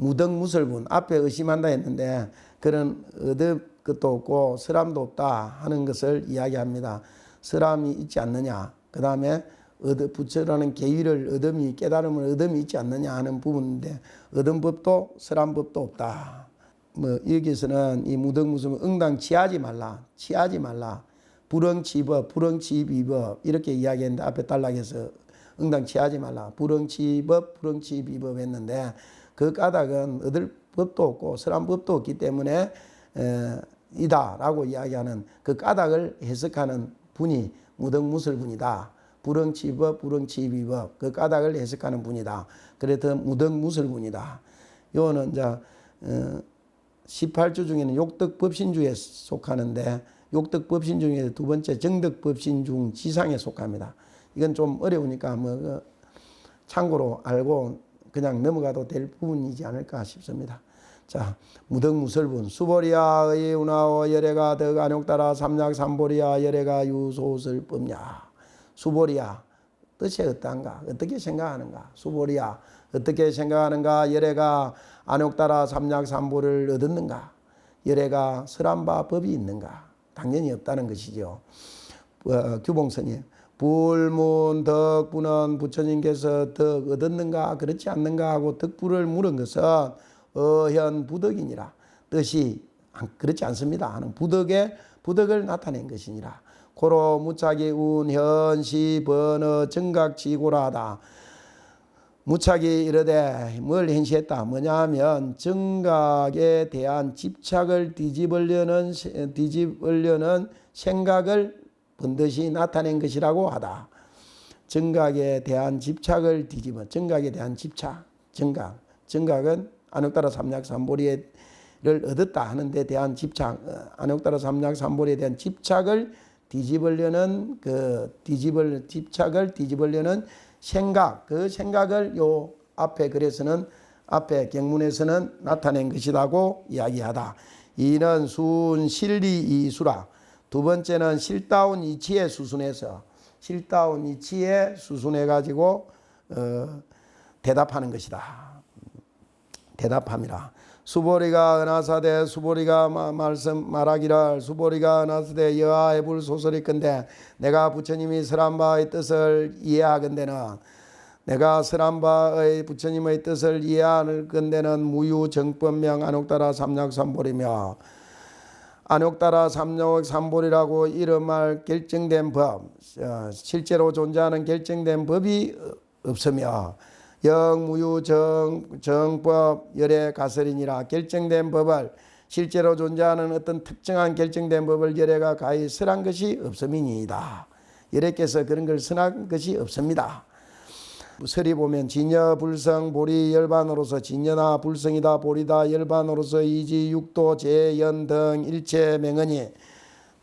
무등무설분 앞에 의심한다 했는데 그런 얻을 것도 없고 설함도 없다 하는 것을 이야기합니다. 설함이 있지 않느냐, 그 다음에 부처라는 계위를 얻음이 깨달음을 얻음이 있지 않느냐 하는 부분인데 얻은 법도 설한 법도 없다. 뭐 여기서는 이 무등무설분 응당 취하지 말라, 취하지 말라, 불응취법, 불응취비법 이렇게 이야기했는데 앞에 단락에서 응당 취하지 말라, 불응취법, 불응취비법 했는데 그 까닭은 얻을 법도 없고 설한 법도 없기 때문에 이다라고 이야기하는 그 까닭을 해석하는 분이 무등무설분이다. 불응취법, 불응취비법 그 까닭을 해석하는 분이다. 그래서 무등무설분이다. 요거는 이제 18주 중에는 욕덕법신주에 속하는데 욕덕법신 중에 두 번째 정덕법신 중 지상에 속합니다. 이건 좀 어려우니까 뭐 참고로 알고 그냥 넘어가도 될 부분이지 않을까 싶습니다. 자, 무등무설분 수보리야의 운하오 열애가 덕 안욕따라 삼약삼보리야 열애가 유소설법냐. 수보리야 뜻이 어떤가, 어떻게 생각하는가. 수보리야 어떻게 생각하는가. 열애가 안욕따라 삼약삼보를 얻었는가. 열애가 설한 바 법이 있는가. 당연히 없다는 것이죠. 규봉스님 불문 덕부는 부처님께서 덕 얻었는가 그렇지 않는가 하고 덕부를 물은 것은 어현 부덕이니라. 뜻이 그렇지 않습니다 하는 부덕을 나타낸 것이니라. 고로 무착이 운 현시 번어 정각지고라하다. 무착이 이르되 뭘 행시했다. 뭐냐면 정각에 대한 집착을 뒤집으려는 생각을 번듯이 나타낸 것이라고 하다. 정각에 대한 집착을 뒤집어. 정각에 대한 집착. 정각은 안욕따라 삼약삼보리를 얻었다 하는 데 대한 집착. 안욕따라 삼약삼보리에 대한 집착을 뒤집으려는 집착을 뒤집으려는 생각, 그 생각을 요 앞에 글에서는 앞에 경문에서는 나타낸 것이라고 이야기하다. 이는 순 실리 이수라. 두 번째는 실다운 이치에 수순해서 실다운 이치에 수순해 가지고 대답하는 것이다. 대답함이라. 수보리가 은하사대 수보리가 말하기를 수보리가 은하사대 여하해불 소설이건대 내가 부처님이 설한 바의 뜻을 이해하건대는 내가 설한 바의 부처님의 뜻을 이해할 건대는 무유정법명 안욕따라 삼약삼보리며 안욕따라 삼약삼보리라고 이름할 결정된 법 실제로 존재하는 결정된 법이 없으며 영무유 정법 열애 가설이니라. 결정된 법을 실제로 존재하는 어떤 특정한 결정된 법을 열애가 가히 설한 것이 없음이니이다. 열애께서 그런 걸 설한 것이 없습니다. 설이 보면 진여 불성 보리 열반으로서 진여나 불성이다 보리다 열반으로서 이지 육도 제연 등 일체 명언이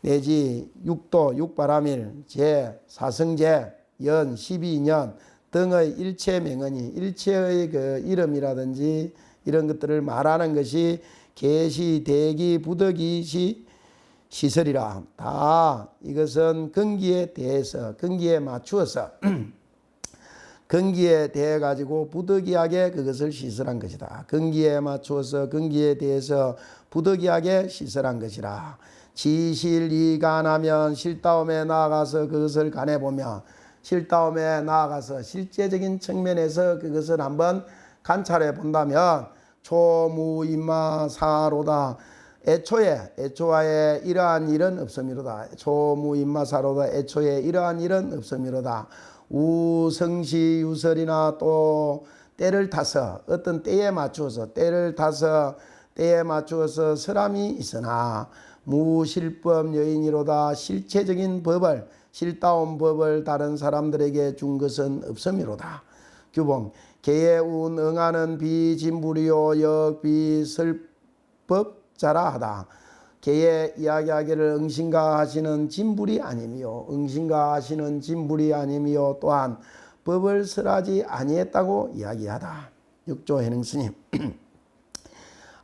내지 육도 육바람일 제 사성제 연 12년 등의 일체 명언이 일체의 그 이름이라든지 이런 것들을 말하는 것이 계시 대기 부덕이 시설이라. 다 이것은 근기에 대해서 근기에 맞추어서 근기에 대해 가지고 부득이하게 그것을 시설한 것이다. 근기에 맞추어서 근기에 대해서 부득이하게 시설한 것이라. 지실이 간하면 실다움에 나아가서 그것을 간해보며 실다움에 나아가서 실제적인 측면에서 그것을 한번 관찰해 본다면 초무임마사로다. 애초에 이러한 일은 없음이로다. 초무임마사로다. 애초에 이러한 일은 없음이로다. 우성시유설이나 또 때를 타서 어떤 때에 맞추어서 설함이 있으나 무실법 여인이로다. 실체적인 법을 실다운 법을 다른 사람들에게 준 것은 없음이로다. 규봉 개의 운 응하는 비진불이요 역비설법자라 하다. 개의 이야기하기를 응신가하시는 진불이 아니며 응신가하시는 진불이 아니며 또한 법을 설하지 아니했다고 이야기하다. 육조 해능스님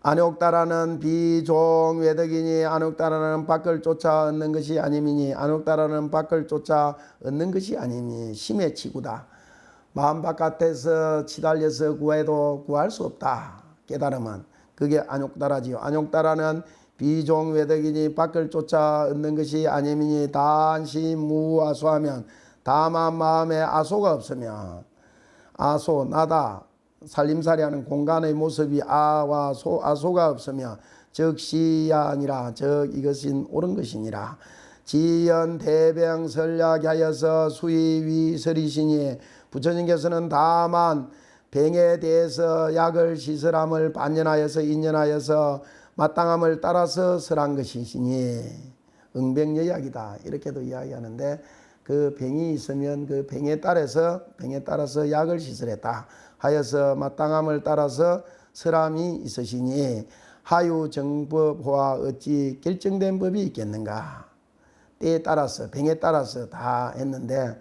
안욕따라는 비종외덕이니 안욕따라는 밖을 쫓아 얻는 것이 아니니 안욕따라는 밖을 쫓아 얻는 것이 아니니 심의 치구다. 마음 바깥에서 치달려서 구해도 구할 수 없다. 깨달음은 그게 안욕따라지요. 안욕따라는 비종외덕이니 밖을 쫓아 얻는 것이 아니니 단시 무아소하면 다만 마음에 아소가 없으면 아소 나다 살림살이하는 공간의 모습이 아와 아소가 없으며 즉시야 아니라 즉 이것은 옳은 것이니라. 지연 대병 설약하여서 수의위설이시니 부처님께서는 다만 병에 대해서 약을 시설함을 반연하여서 인연하여서 마땅함을 따라서 설한 것이시니 응병여약이다 이렇게도 이야기하는데 그 병이 있으면 그 병에 따라서 약을 시설했다 하여서 마땅함을 따라서 설함이 있으시니 하유 정법화 어찌 결정된 법이 있겠는가. 때에 따라서 병에 따라서 다 했는데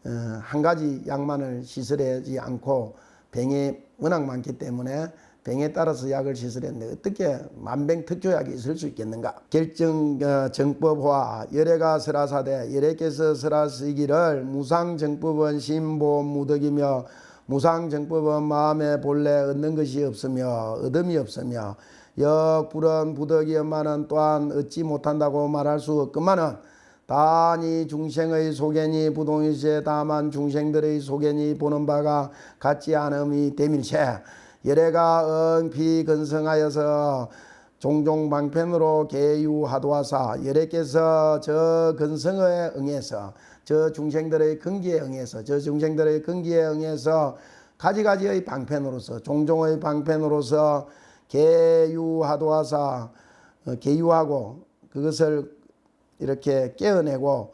한 가지 약만을 시설하지 않고 병이 워낙 많기 때문에 병에 따라서 약을 시설했는데 어떻게 만병특효약이 있을 수 있겠는가. 결정 정법화 열애가 설하사대 열애께서 설하시기를 무상정법은 신보무덕이며 무상정법은 마음에 본래 얻는 것이 없으며 얻음이 없으며 역불은 부덕이었마는 또한 얻지 못한다고 말할 수 없건만은 단이 중생의 소견이 부동일세 다만 중생들의 소견이 보는 바가 같지 않음이 대밀체 열애가 응피 근성하여서 종종 방편으로 계유하도하사 열애께서 저 근성에 응해서 저 중생들의 근기에 응해서 가지가지의 방편으로서 종종의 방편으로서 계유하도하사 계유하고 그것을 이렇게 깨어내고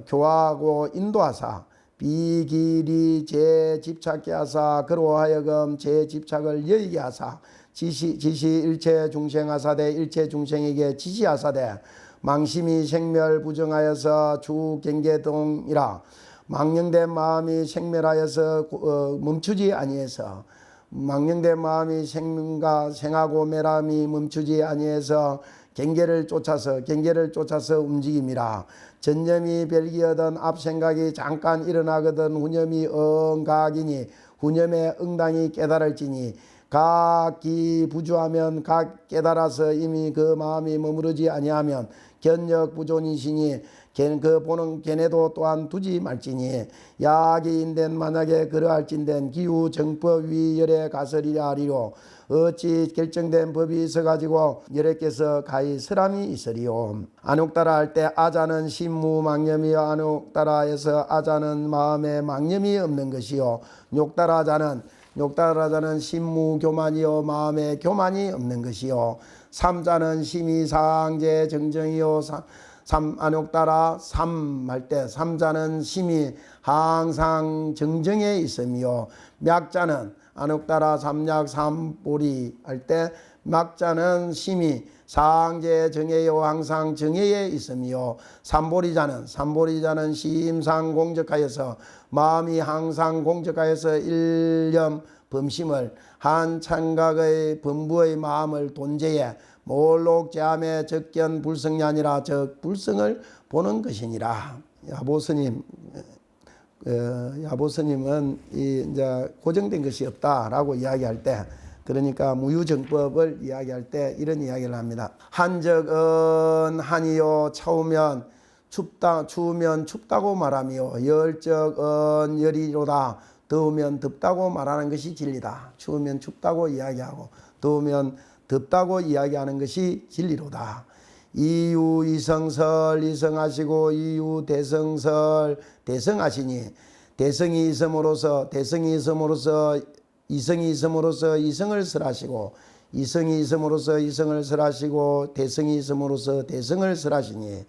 교화하고 인도하사 비길이 재집착게 하사 그로 하여금 재집착을 여의게 하사 지시 일체 중생하사대 일체 중생에게 지시하사대 망심이 생멸 부정하여서 주경계동이라 망령된 마음이 생멸하여서 멈추지 아니해서 망령된 마음이 생하고 매람이 멈추지 아니해서 경계를 쫓아서 움직임이라. 전념이 별기하던 앞생각이 잠깐 일어나거든 후념이 응각이니 후념에 응당이 깨달을지니 각기 부주하면 각 깨달아서 이미 그 마음이 머무르지 아니하면 견역부존이시니 그 보는 견해도 또한 두지 말지니 약이 인된 만약에 그러할진된 기후 정법 위열에 가설이라 하리로 어찌 결정된 법이 있어가지고 열애께서 가히 설함이 있으리요. 안욕따라 할 때 아자는 신무망념이요 안욕따라에서 아자는 마음에 망념이 없는 것이요 욕따라자는 신무교만이요 마음에 교만이 없는 것이요 삼자는 심의상제 정정이요 안욕따라 삼할 때 삼자는 심이 항상 정정에 있으며 맥자는 안욕따라 삼약 삼보리 할 때 막자는 심이 상제 정예요 항상 정예에 있으며 삼보리자는 심상공적하여서 마음이 항상 공적하여서 일념 범심을 한 창각의 범부의 마음을 돈제에 몰록제함의 적견 불성이 아니라 적 불성을 보는 것이니라. 야보스님은 이제 고정된 것이 없다라고 이야기할 때, 그러니까 무유정법을 이야기할 때 이런 이야기를 합니다. 한적은 한이요 차우면 추우면 춥다고 말하며 열적은 열이로다 더우면 덥다고 말하는 것이 진리다. 추우면 춥다고 이야기하고 더우면 덥다고 이야기하는 것이 진리로다. 이유 이성설 이성하시고 이유 대성설 대성하시니 대성이 있음으로써 이성이 있음으로써 이성을 설하시고 이성이 있음으로써 이성을 설하시고 대성이 있음으로써 대성을 설하시니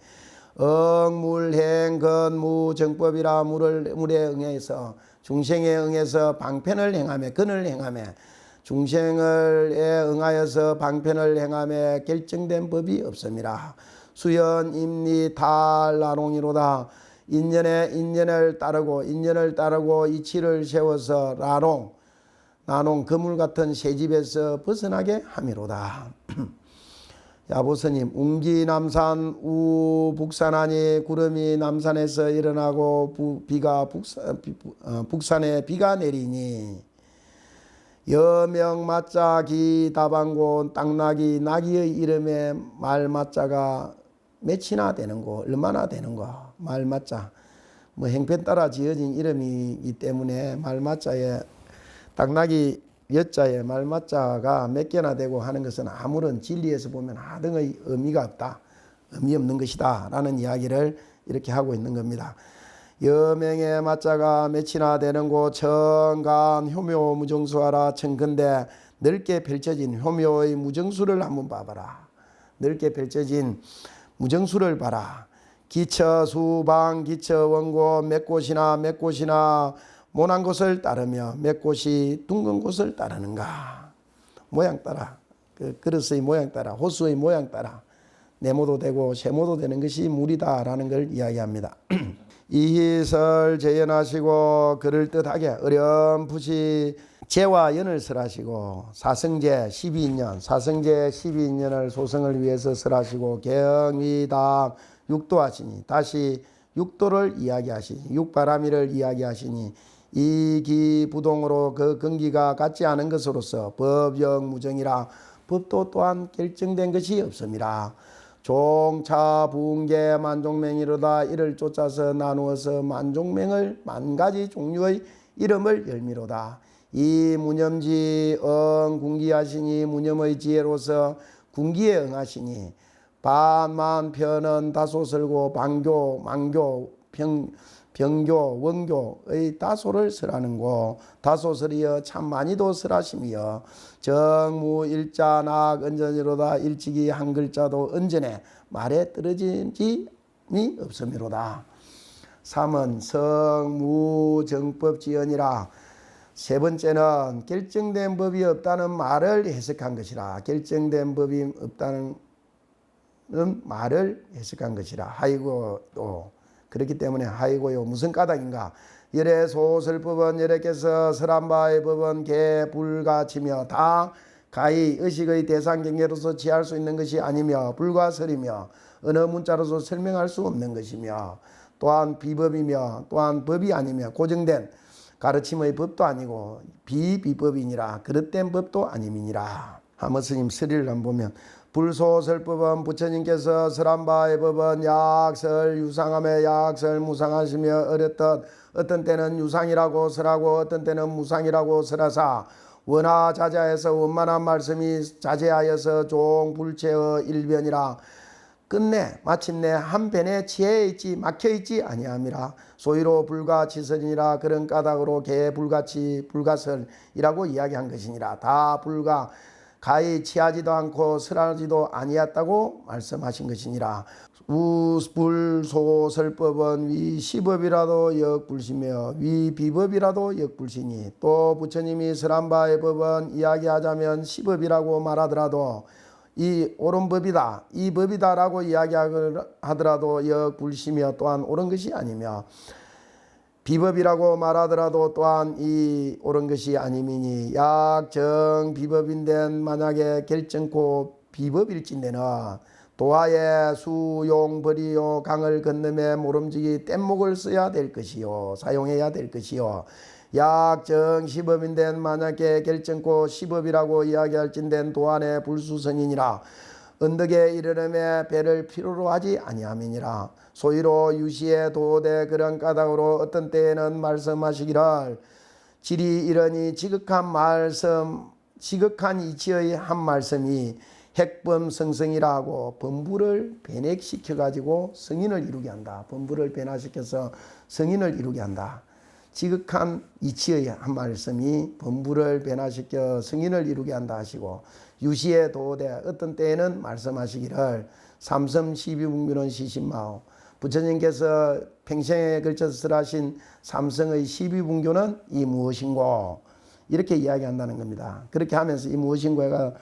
억물행 건무 정법이라 물에 응해서 중생에 응해서 방편을 행하며 근을 행하며 중생을 응하여서 방편을 행하며 결정된 법이 없음이라. 수연 임리 탈라롱이로다. 인연을 따르고 이치를 세워서 나롱 그물 같은 새집에서 벗어나게 함이로다. 야보스님 웅기남산 우북산하니 구름이 남산에서 일어나고 북산에 비가 내리니 여명 맞자 기 다방고 땅나기 나기의 이름에 말 맞자가 몇이나 되는고 얼마나 되는고 말 맞자 뭐 행편 따라 지어진 이름이기 때문에 말 맞자에 땅나기 여자에 말 맞자가 몇 개나 되고 하는 것은 아무런 진리에서 보면 하등의 의미가 없다. 의미 없는 것이다 라는 이야기를 이렇게 하고 있는 겁니다. 여명의 맞자가 몇이나 되는 곳 청간 효묘 무정수하라 청근대 넓게 펼쳐진 효묘의 무정수를 한번 봐봐라. 넓게 펼쳐진 무정수를 봐라. 기처 수방 기처 원고 몇 곳이나 모난 곳을 따르며 몇 곳이 둥근 곳을 따르는가. 모양 따라 그 그릇의 모양 따라 호수의 모양 따라 네모도 되고 세모도 되는 것이 물이다라는 걸 이야기합니다. 이희설 재연하시고 그럴듯하게 어렴풋이 재와 연을 설하시고 사성제 12년 사성제 12년을 소성을 위해서 설하시고 경위담 육도하시니 다시 육도를 이야기하시니 육바라미를 이야기하시니 이기부동으로 그 근기가 같지 않은 것으로서 법영무정이라 법도 또한 결정된 것이 없음이라. 종차 부흥계 만종맹이로다 이를 쫓아서 나누어서 만종맹을 만가지 종류의 이름을 열미로다. 이 무념지 궁기하시니 무념의 지혜로서 궁기에 응하시니 반만편은 다소설고 방교 망교 병교 원교의 다소를 설하는고 다소설이여 참 많이도 설하시며 정무 일자 낙 언전이로다 일찍이 한 글자도 언전에 말에 떨어짐이 없음이로다. 3은 성무 정법 지연이라. 세 번째는 결정된 법이 없다는 말을 해석한 것이라. 결정된 법이 없다는 말을 해석한 것이라. 하이고 또 그렇기 때문에 하이고요 무슨 까닭인가. 열의 소설법은 열애께서 설한 바의 법은 개불가치며 다 가히 의식의 대상 경계로서 취할 수 있는 것이 아니며 불가설이며 어느 문자로서 설명할 수 없는 것이며 또한 비법이며 또한 법이 아니며 고정된 가르침의 법도 아니고 비비법이니라. 그릇된 법도 아님이니라. 하머스님 서리를 한번 보면 불소설법은 부처님께서 설한 바의 법은 약설 유상함에 약설 무상하시며 어렸듯 어떤 때는 유상이라고 설하고 어떤 때는 무상이라고 설하사 원하자자해서 원만한 말씀이 자제하여서 종불체의 일변이라. 끝내 마침내 한 편에 취해있지 막혀있지 아니함이라. 소위로 불가치설이니라. 그런 까닭으로 개불가치 불가설이라고 이야기한 것이니라. 다 불가 가히 취하지도 않고 설하지도 아니했다고 말씀하신 것이니라. 불소설법은 위시법이라도 역불시며 위비법이라도 역불시니 또 부처님이 설한 바의 법은 이야기하자면 시법이라고 말하더라도 이 옳은 법이다 이 법이다라고 이야기하더라도 역불시며 또한 옳은 것이 아니며 비법이라고 말하더라도 또한 이 옳은 것이 아님이니 약정 비법인데 만약에 결정코 비법일진대는 도하에 수용벌이요 강을 건너매 모름지기 뗏목을 써야 될 것이요 사용해야 될 것이요 약정 시법인데 만약에 결정코 시법이라고 이야기할진된 도안의 불수성이니라. 언덕에 이르름에 배를 필요로 하지 아니함이니라. 소위로 유시의 도대 그런 까닭으로 어떤 때에는 말씀하시기를 질이 이러니 지극한 말씀 지극한 이치의 한 말씀이 핵범성성이라 하고 범부를 변액시켜 가지고 성인을 이루게 한다. 범부를 변화시켜서 성인을 이루게 한다. 지극한 이치의 한 말씀이 범부를 변화시켜 성인을 이루게 한다 하시고 유시의 도대 어떤 때에는 말씀하시기를 삼섬 12분균은 시신마오. 부처님께서 평생에 걸쳐서 설하신 삼성의 12분교는 이 무엇인고 이렇게 이야기한다는 겁니다. 그렇게 하면서 이 무엇인고가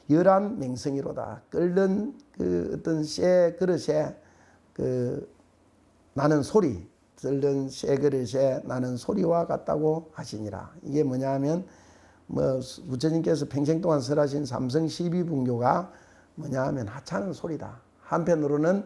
열한 맹성이로다. 끓는 그 어떤 쇠 그릇에 그 나는 소리 끓는 쇠 그릇에 나는 소리와 같다고 하시니라. 이게 뭐냐 하면 뭐 부처님께서 평생 동안 설하신 삼성 12분교가 뭐냐 하면 하찮은 소리다. 한편으로는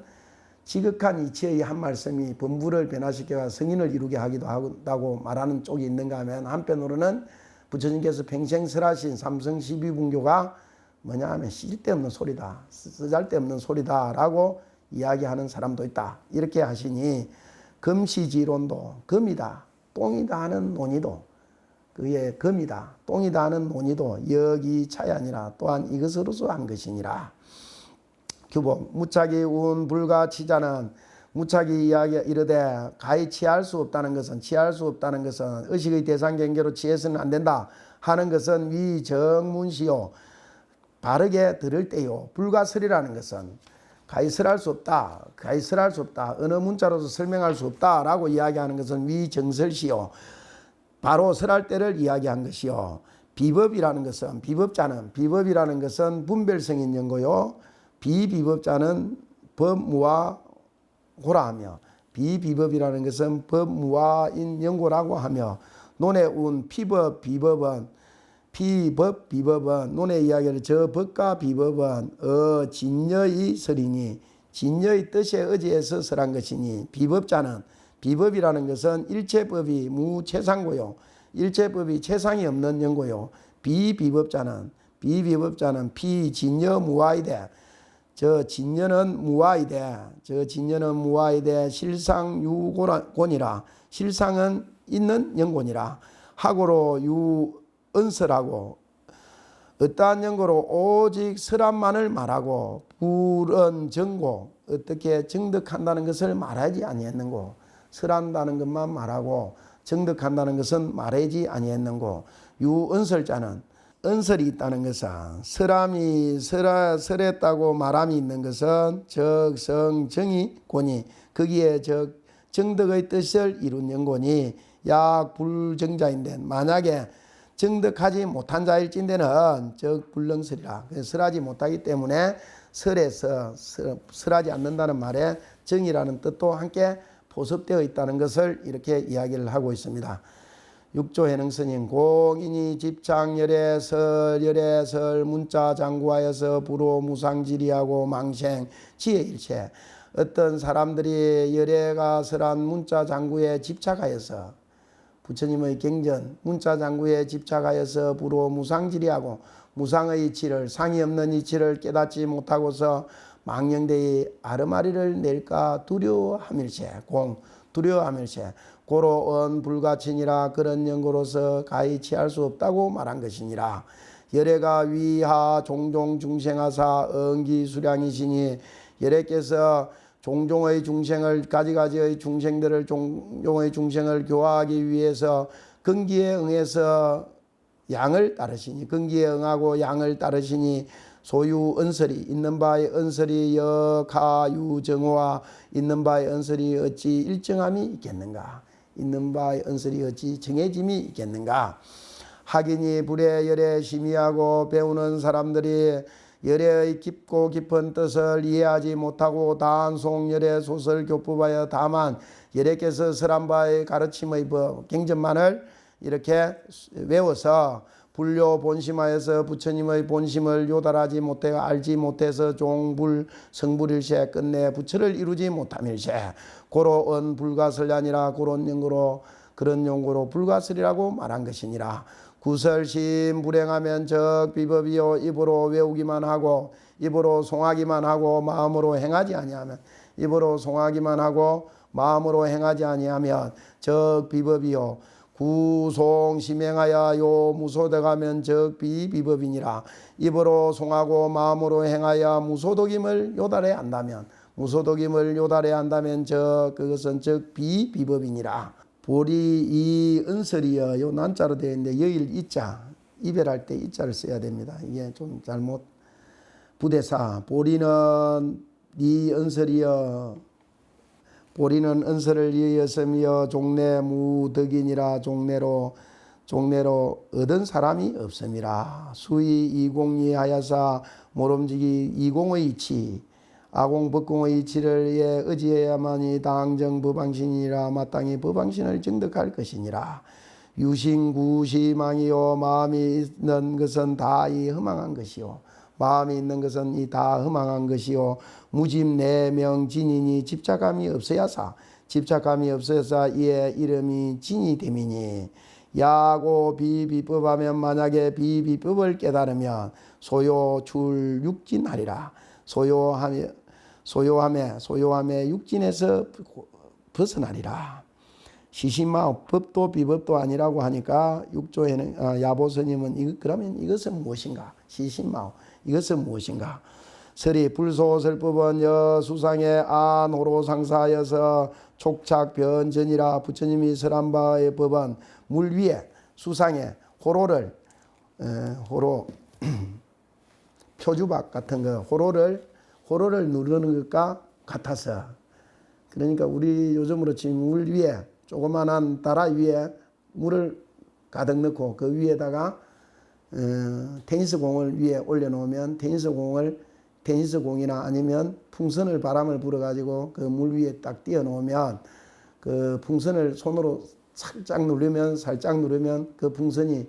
지극한 이치의 한 말씀이 범부를 변화시켜 성인을 이루게 하기도 한다고 말하는 쪽이 있는가 하면 한편으로는 부처님께서 평생 설하신 삼성 12분교가 뭐냐 하면 쓸데없는 소리다, 쓰잘데없는 소리다 라고 이야기하는 사람도 있다. 이렇게 하시니 금시지론도 금이다, 똥이다 하는 논의도 그의 금이다, 똥이다 하는 논의도 여기 차이 아니라 또한 이것으로서 한 것이니라. 규범 무착이 운 불가치자는 무착이 이야기 이르되 가히 취할 수 없다는 것은 의식의 대상 경계로 취해서는 안 된다 하는 것은 위정문시요 바르게 들을 때요. 불가설이라는 것은 가히 설할 수 없다, 어느 문자로서 설명할 수 없다라고 이야기하는 것은 위정설시요 바로 설할 때를 이야기한 것이요. 비법이라는 것은 비법이라는 것은 분별성인 연고요. 비비법자는 법무와 고라 하며 비비법이라는 것은 법무와인 연고라고 하며 논에 운 피법 비법은 논의 이야기를 저 법과 비법은 진여의 설이니 진여의 뜻에 의지해서 설한 것이니 비법이라는 것은 일체법이 무체상고요. 일체법이 체상이 없는 연고요. 비비법자는 비진여 무아이되 저 진여는 무아이되 실상유곤이라 실상은 있는 연곤이라 하고로 유언설하고 어떠한 연고로 오직 설함만을 말하고 불은 정고 어떻게 정득한다는 것을 말하지 아니했는고 설한다는 것만 말하고 정득한다는 것은 말하지 아니했는고 유언설자는 언설이 있다는 것은 설했다고 말함이 있는 것은 적성정이 고니 거기에 정득의 뜻을 이룬 연고니 약 불정자인데 만약에 정득하지 못한 자일진대는 적불능설이라. 설하지 못하기 때문에 설하지 않는다는 말에 정이라는 뜻도 함께 포섭되어 있다는 것을 이렇게 이야기를 하고 있습니다. 육조해능스님 공인이 집착 열애설 문자 장구하여서 불호 무상지리하고 망생 지혜일체 어떤 사람들이 열애가 설한 문자 장구에 집착하여서 부처님의 경전 문자 장구에 집착하여서 불호 무상지리하고 무상의 이치를 상이 없는 이치를 깨닫지 못하고서 망령되이 아르마리를 낼까 두려워함일체 고로 불가친이라 그런 연고로서 가히 취할 수 없다고 말한 것이니라. 열애가 위하 종종 중생하사 응기수량이시니 열애께서 종종의 중생을 가지가지의 중생들을 종종의 중생을 교화하기 위해서 근기에 응해서 양을 따르시니 근기에 응하고 양을 따르시니 소유 언설이 있는 바의 언설이 여가유정호와 있는 바의 언설이 어찌 일정함이 있겠는가. 있는 바의 언설이 어찌 정해짐이 있겠는가. 학인이 불의 열에 심의하고 배우는 사람들이 열의 깊고 깊은 뜻을 이해하지 못하고 단송 열의 소설 교법하여 다만 열애께서 설한 바의 가르침의 법 경전만을 이렇게 외워서 불요 본심하여서 부처님의 본심을 요달하지 못해 알지 못해서 종불 성불일세 끝내 부처를 이루지 못함일세 고로 불가설이 고런 연고로 그런 용고로 불가설이라고 말한 것이니라. 구설심 불행하면 적비법이요 입으로 외우기만 하고 입으로 송하기만 하고 마음으로 행하지 아니하면 입으로 송하기만 하고 마음으로 행하지 아니하면 적비법이요 구송심행하여 요 무소득하면 적비비법이니라. 입으로 송하고 마음으로 행하여 무소득임을 요달해야 한다면 그것은 적비비법이니라. 보리 이 은설이여 요 난자로 되어 있는데 여일 이자 이별할 때 이자를 써야 됩니다. 이게 좀 잘못 부대사 보리는 이 은설이여 보리는 은설을 이었으며 종래 무덕이니라. 종래로 얻은 사람이 없음이라. 수의 이공이 하야사 모름지기 이공의 이치 아공 법공의 이치를 예 의지해야만이 당정 법왕신이라. 마땅히 법왕신을 정득할 것이니라. 유신구시망이요 마음이 있는 것은 다 이 허망한 것이요 마음이 있는 것은 이 다 허망한 것이요 무집내명진이니 집착감이 없어야사 이의 이름이 진이 됨이니 야고 비비법하면 만약에 비비법을 깨달으면 소요 출육진하리라. 소요함에 육진에서 벗어나리라. 시신마오 법도 비법도 아니라고 하니까 육조에는 야보스님은 그러면 이것은 무엇인가? 시신마오 이것은 무엇인가? 설이 불소설법은 여수상의 아노로상사여서 촉착변전이라. 부처님이 설한 바의 법은 물 위에 수상에 호로를 호로 표주박 같은 거 호로를 누르는 것과 같아서, 그러니까 우리 요즘으로 치면 물 위에 조그만한 다라 위에 물을 가득 넣고 그 위에다가 테니스공을 위에 올려놓으면 테니스공이나 아니면 풍선을 바람을 불어가지고 그 물 위에 딱 띄워놓으면 그 풍선을 손으로 살짝 누르면 그 풍선이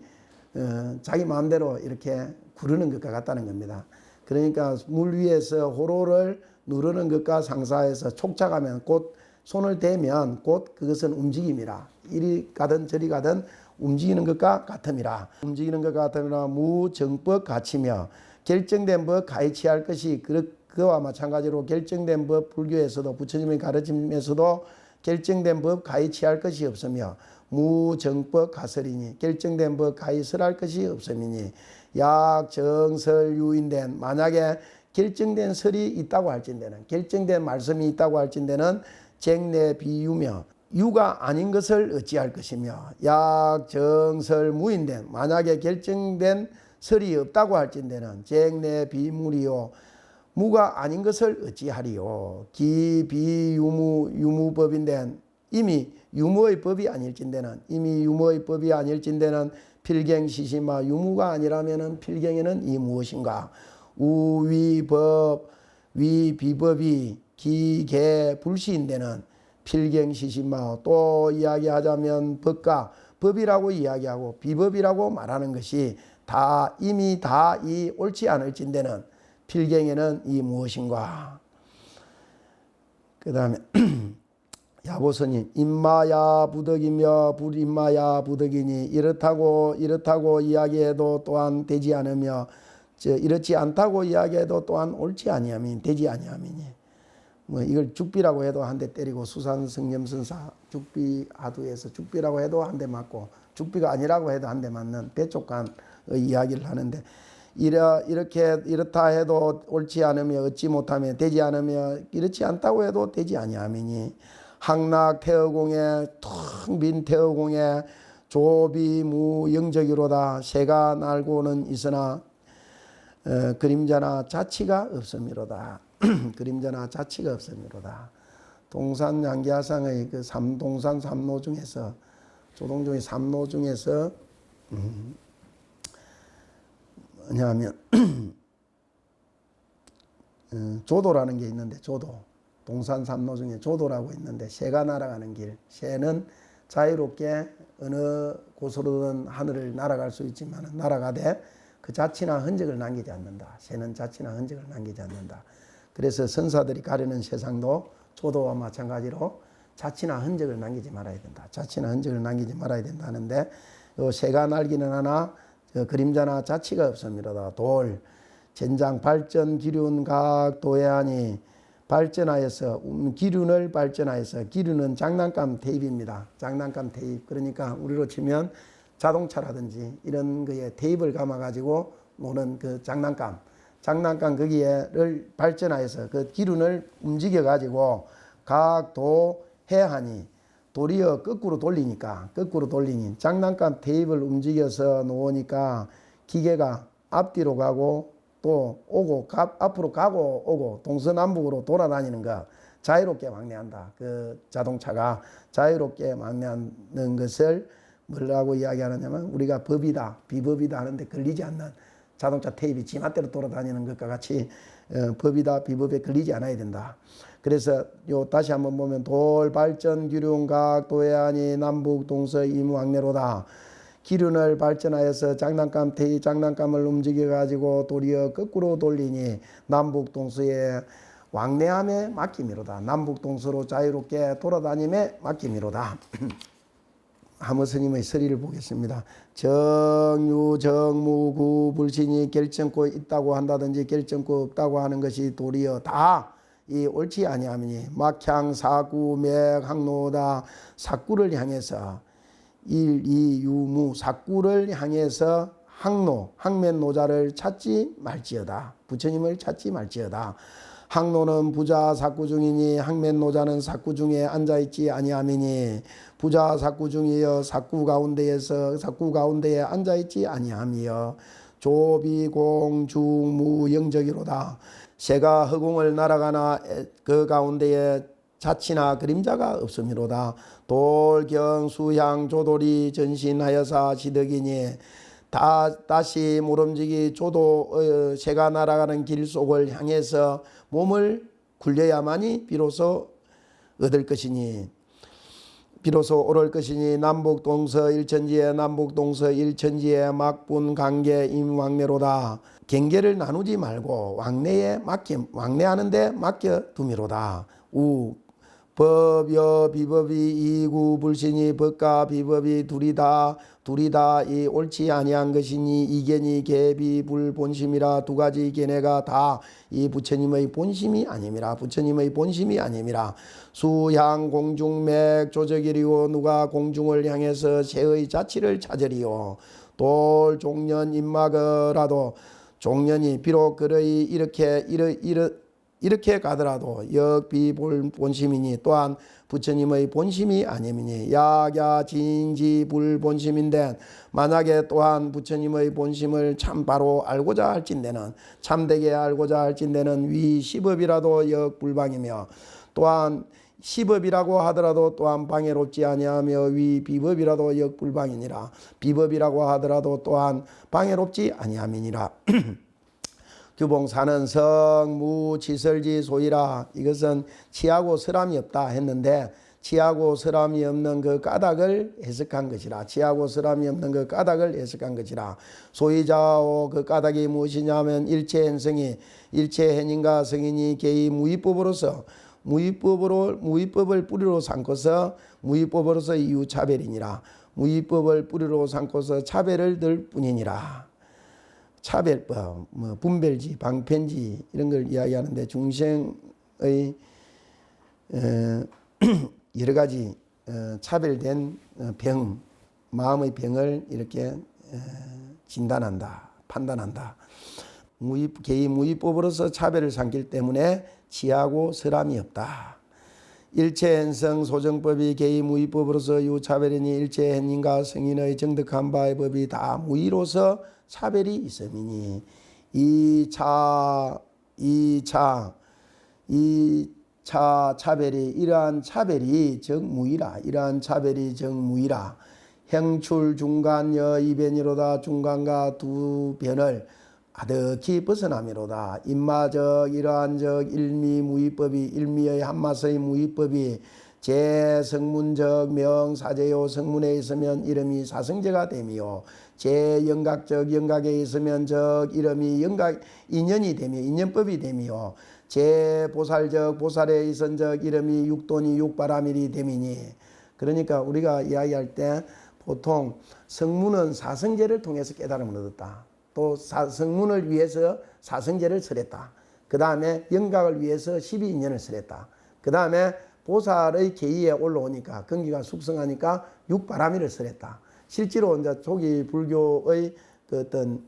자기 마음대로 이렇게 구르는 것과 같다는 겁니다. 그러니까 물 위에서 호로를 누르는 것과 상사해서 촉착하면 곧 손을 대면 곧 그것은 움직임이라. 이리 가든 저리 가든 움직이는 것과 같음이라. 움직이는 것 같음이라. 무정법 가치며 결정된 법 가이치할 것이 그와 마찬가지로 결정된 법 불교에서도 부처님의 가르침에서도 결정된 법 가이치할 것이 없으며 무정법 가설이니 결정된 법 가이설할 것이 없음이니 약정설유인된 만약에 결정된 설이 있다고 할진대는 결정된 말씀이 있다고 할진대는 쟁내 비유며 유가 아닌 것을 어찌할 것이며 약정설무인된 만약에 결정된 설이 없다고 할진대는 쟁내 비무리요 무가 아닌 것을 어찌하리요. 기비유무법인데 이미 유무의 법이 아닐진대는 필경시시마 유무가 아니라면은 필경에는 이 무엇인가? 우위법 위비법이 기계불시인데는 필경시시마. 또 이야기하자면 법이라고 이야기하고 비법이라고 말하는 것이 다 이미 다 이 옳지 않을진데는 필경에는 이 무엇인가? 그 다음에 야보스님 임마야 부덕이며 불임마야 부덕이니 이렇다고 이야기해도 또한 되지 않으며 이렇지 않다고 이야기해도 또한 옳지 아니함이 되지 아니함이니 뭐 이걸 죽비라고 해도 한 대 때리고 수산승념선사 죽비 하두에서 죽비라고 해도 한 대 맞고 죽비가 아니라고 해도 한 대 맞는 배촉간의 이야기를 하는데 이렇다 해도 옳지 않으며 얻지 못하며 되지 않으며 이렇지 않다고 해도 되지 아니함이니 항락 태어공에 텅 빈 태어공에 조비무영적이로다. 새가 날고는 있으나 그림자나 자치가 없음이로다. 그림자나 자치가 없음이로다. 동산 양기하상의 그 동산 삼노 중에서 조동종의 삼노 중에서 뭐냐면 조도라는 게 있는데 동산 삼노 중에 조도라고 있는데 새가 날아가는 길. 새는 자유롭게 어느 곳으로든 하늘을 날아갈 수 있지만 날아가되 그 자취나 흔적을 남기지 않는다. 새는 자취나 흔적을 남기지 않는다. 그래서 선사들이 가려는 세상도 조도와 마찬가지로 자취나 흔적을 남기지 말아야 된다. 자취나 흔적을 남기지 말아야 된다는데 새가 날기는 하나 그림자나 자취가 없습니다. 돌 젠장 발전 기륜 각 도해하니 발전하여서 기륜을 발전하여서 기륜은 장난감 테이프입니다. 장난감 테이프. 그러니까 우리로 치면 자동차라든지 이런 거에 테이프를 감아 가지고 노는 그 장난감 거기에를 발전하여서 그 기륜을 움직여 가지고 각 도해하니 도리어 거꾸로 돌리니 장난감 테이프를 움직여서 놓으니까 기계가 앞뒤로 가고 또 오고 앞으로 가고 오고 동서남북으로 돌아다니는 거 자유롭게 왕래한다. 그 자동차가 자유롭게 왕래하는 것을 뭐라고 이야기하느냐면 우리가 법이다 비법이다 하는데 걸리지 않는 자동차 테이프 지맛대로 돌아다니는 것과 같이 법이다 비법에 걸리지 않아야 된다. 그래서 다시 한번 보면 돌 발전 기륜각 도해하니 남북 동서 이무왕래로다. 기륜을 발전하여서 장난감을 움직여 가지고 도리어 거꾸로 돌리니 남북 동서의 왕래함에 맡김이로다. 남북 동서로 자유롭게 돌아다님에 맡김이로다. 하모 스님의 서리를 보겠습니다. 정유 정무구 불신이 결정코 있다고 한다든지 결정코 없다고 하는 것이 도리어 다 이 옳지 아니하미니 막향 사구 맥 항노다 사구를 향해서 일이유무 사구를 향해서 항노 항면노자를 찾지 말지어다. 부처님을 찾지 말지어다. 항노는 부자 사구 중이니 항면노자는 사구 중에 앉아있지 아니하미니 부자 사구 중이여 사구 가운데에 앉아있지 아니하미여 조비공중무영적이로다. 새가 허공을 날아가나 그 가운데에 자치나 그림자가 없음이로다. 돌경 수향 조돌이 전신하여사 시덕이니 다시 모름지기 조도 새가 날아가는 길 속을 향해서 몸을 굴려야만이 비로소 얻을 것이니 비로소 오를 것이니 남북동서 일천지에 남북동서 일천지에 막분 관계 임왕래로다. 경계를 나누지 말고 왕래하는데 맡겨 두미로다. 우 법여 비법이 이구 불신이 법과 비법이 둘이다 이 옳지 아니한 것이니 이견이 계비 불본심이라. 두 가지 견해가 다 이 부처님의 본심이 아님이라. 부처님의 본심이 아님이라. 수향 공중맥 조적이리오. 누가 공중을 향해서 새의 자취를 찾으리오. 돌 종년 입막어라도 종년이 비록 그러이 이렇게 가더라도 역비 본심이니 또한 부처님의 본심이 아님이니 약야 진지 불본심인데 만약에 또한 부처님의 본심을 참 바로 알고자 할진대는 참되게 알고자 할진대는 위 시법이라도 역불방이며 또한 시법이라고 하더라도 또한 방해롭지 아니하며 위 비법이라도 역불방이니라. 비법이라고 하더라도 또한 방해롭지 아니함이니라. 규봉사는 성무 치설지 소이라. 이것은 치하고 설함이 없다 했는데 치하고 설함이 없는 그 까닭을 해석한 것이라. 치하고 설함이 없는 그 까닭을 해석한 것이라. 소이자오 그 까닭이 무엇이냐면 일체현성이 일체현인과 성인이 개의 무위법으로서 무위법을 뿌리로 삼고서 무위법으로서 이유차별이니라. 무위법을 뿌리로 삼고서 차별을 들 뿐이니라. 차별법, 분별지, 방편지 이런 걸 이야기하는데 중생의 여러 가지 차별된 병, 마음의 병을 이렇게 진단한다, 판단한다. 개의 무위법으로서 차별을 삼기 때문에 치하고 설함이 없다. 일체현성 소정법이 개의 무위법으로서 유차별이니 일체현인과 성인의 정득한 바의 법이 다 무위로서 차별이 있음이니 이차 차별이 이러한 차별이 정무이라. 이러한 차별이 정무이라. 행출 중간여 이변이로다. 중간과 두 변을 아득히 벗어남이로다. 인마적 이러한적 일미 무위법이 일미의 한마서의 무위법이 제성문적 명사제요. 성문에 있으면 이름이 사성제가 되며 제영각적 영각에 있으면 적 이름이 영각 인연이 되며 인연법이 되며 제보살적 보살에 있은 적 이름이 육돈이 육바라밀이 되미니. 그러니까 우리가 이야기할 때 보통 성문은 사성제를 통해서 깨달음을 얻었다. 또 성문을 위해서 사성제를 설했다. 그 다음에 영각을 위해서 12인연을 설했다. 그 다음에 보살의 계의에 올라오니까根기가 숙성하니까 육바라밀을 설했다. 실제로 이제 초기 불교의 그 어떤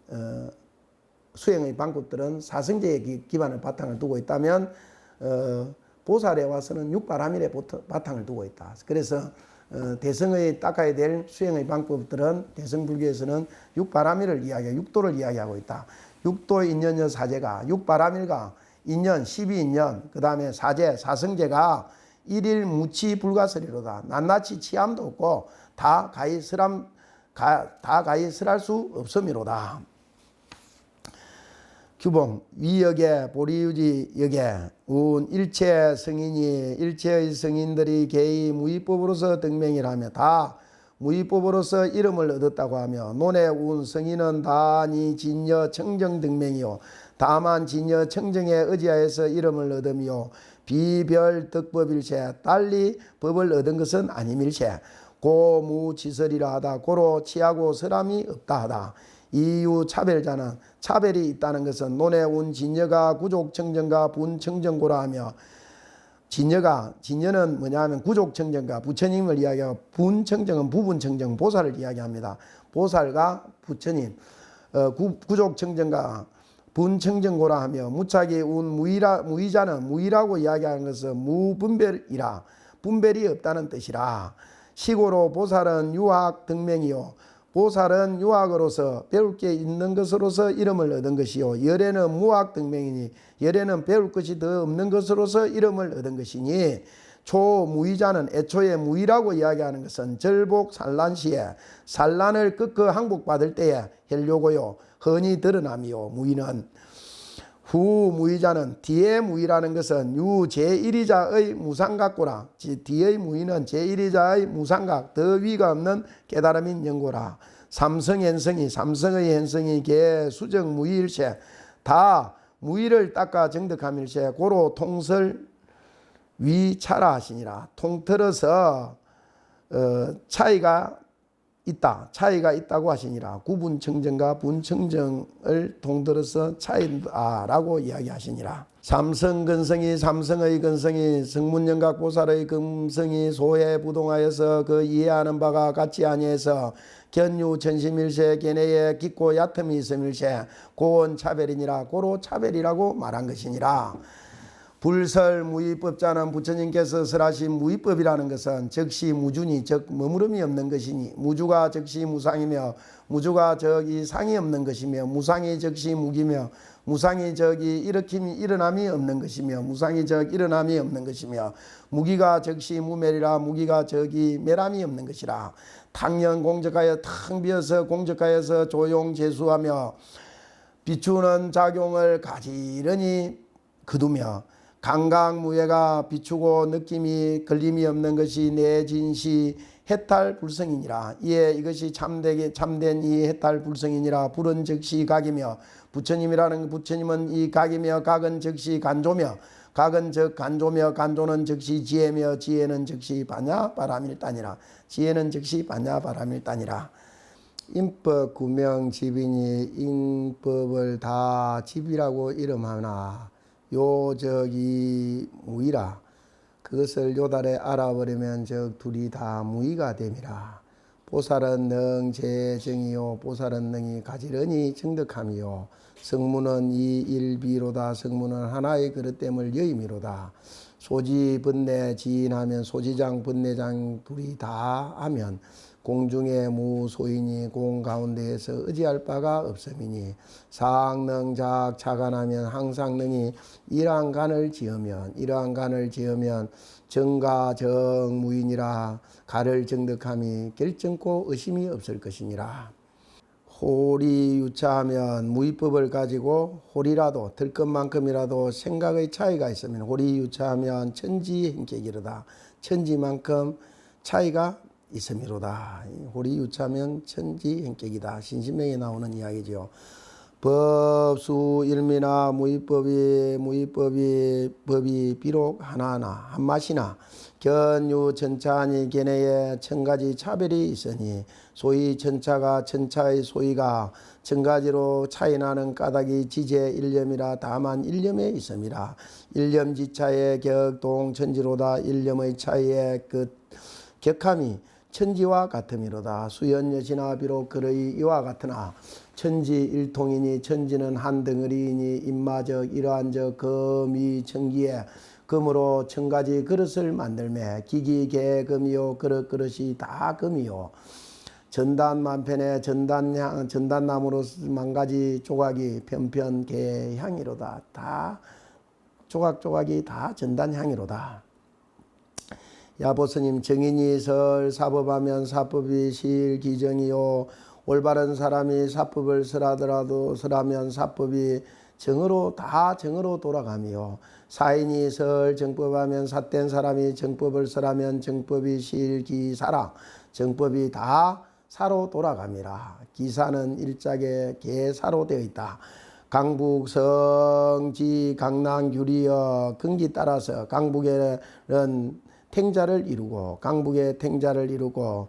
수행의 방법들은 사성제의 기반을 바탕을 두고 있다면 보살에 와서는 육바라밀의 바탕을 두고 있다. 그래서 대성의 닦아야 될 수행의 방법들은 대성불교에서는 육바라밀을 이야기하고 육도를 이야기하고 있다. 육도 인연여 사제가 육바라밀과 인연 12인연 그 다음에 사제 사성제가 일일 무치 불가설이로다. 낱낱이 치함도 없고 다 가히 설할 수 없음이로다. 규봉 위역에 보리유지 역에 운 일체 성인이 일체의 성인들이 개의 무위법으로서 등명이라며 다 무위법으로서 이름을 얻었다고 하며 논의 운 성인은 다니 진여 청정 등명이요 다만 진여 청정에 의지하여서 이름을 얻으며 비별 덕법일체 달리 법을 얻은 것은 아님일체 고무지설이라 하다. 고로 취하고 설함이 없다 하다. 이유 차별자는 차별이 있다는 것은 논에 운 진여가 구족청정과 분청정고라 하며 진여는 뭐냐 하면 구족청정과 부처님을 이야기하고 분청정은 부분청정 보살을 이야기합니다. 보살과 부처님 구족청정과 분청정고라 하며 무착이 운 무의자는 무의라고 이야기하는 것은 무분별이라 분별이 없다는 뜻이라. 시고로 보살은 유학 등명이요 보살은 유학으로서 배울 게 있는 것으로서 이름을 얻은 것이요 열애는 무학 등명이니 열애는 배울 것이 더 없는 것으로서 이름을 얻은 것이니 초무의자는 애초에 무의라고 이야기하는 것은 절복 산란시에 산란을 끄끄 항복받을 때에 헬려고요 흔히 드러남이요 무의는 후무의자는 뒤에 무의라는 것은 유 제1위자의 무상각고라. 뒤의 무의는 제1위자의 무상각 더 위가 없는 깨달음인 영고라. 삼성현성이 삼성의 현성이 개 수정 무의일세 다 무의를 닦아 정득함일세 고로 통설 위차라 하시니라. 통틀어서 차이가 있다고 하시니라. 구분청정과 분청정을 통틀어서 차이다라고 이야기하시니라. 삼성근성이 삼성의 근성이 성문영각 보살의 금성이 소해부동하여서 그 이해하는 바가 같지 아니해서 견유 천심일세 견해에 깊고 얕음이 있음일세 고원 차별이니라. 고로 차별이라고 말한 것이니라. 불설 무의법자는 부처님께서 설하신 무의법이라는 것은 즉시 무준이 즉 머무름이 없는 것이니 무주가 즉시 무상이며 무주가 적이 상이 없는 것이며 무상이 즉시 무기며 무상이 적이 일어남이 없는 것이며 무상이 적 일어남이 없는 것이며 무기가 즉시 무멸이라 무기가 적이 멸함이 없는 것이라. 탕연 공적하여 탕 비어서 공적하여서 조용재수하며 비추는 작용을 가지런히 거두며 강강무예가 비추고 느낌이 걸림이 없는 것이 내진시 해탈불성이니라. 이에 이것이 참된 이 해탈불성이니라. 불은 즉시 각이며 부처님은 이 각이며 각은 즉시 간조며 각은 즉 간조며 간조는 즉시 지혜며 지혜는 즉시 반야바람일따니라. 지혜는 즉시 반야바람일따니라. 인법 구명 집이니 인법을 다 집이라고 이름하나 요적이 무의라. 그것을 요달에 알아버리면 적 둘이 다 무의가 됨이라. 보살은 능 제정이요 보살은 능이 가지런히 정득함이요 성문은 이 일비로다. 성문은 하나의 그릇됨을 여임이로다. 소지 번뇌 지인하면 소지장 번뇌장 둘이 다 하면 공중에 무소이니 공 가운데에서 의지할 바가 없음이니 상능작 차간하면 항상 능이 이러한 간을 지으면 정가정무이니라. 가를 정득함이 결정코 의심이 없을 것이니라. 호리유차하면 무의법을 가지고 호리라도 들 것만큼이라도 생각의 차이가 있으면 호리유차하면 천지행객이로다. 천지만큼 차이가 있음이로다. 호리유차면 천지행객이다. 신신명에 나오는 이야기죠. 법수일미나 법이 비록 하나하나 한맛이나 견유 천차하니 견해에 천가지 차별이 있으니 소위 천차가 천차의 소위가 천가지로 차이나는 까닭이 지제 일념이라. 다만 일념에 있음이라. 일념지차의 격동천지로다. 일념의 차이의 그 격함이 천지와 같음이로다. 수연여시나 비록 그의 이와 같으나 천지 일통이니 천지는 한 덩어리이니 인마적 이러한적 금이 천기에 금으로 천가지 그릇을 만들매 기기개금이요 그릇이 다 금이요 전단만편에 전단나무로 만가지 조각이 편편 개향이로다. 다 조각조각이 다 전단향이로다. 야보스님 정인이 설 사법하면 사법이 실기정이요 올바른 사람이 사법을 설하면 사법이 정으로 다 정으로 돌아가며 사인이 설 정법하면 삿된 사람이 정법을 설하면 정법이 실기사라. 정법이 다 사로 돌아갑니다. 기사는 일작에 개사로 되어 있다. 강북 성지 강남 규리여 근기 따라서 강북에는 탱자를 이루고 강북에 탱자를 이루고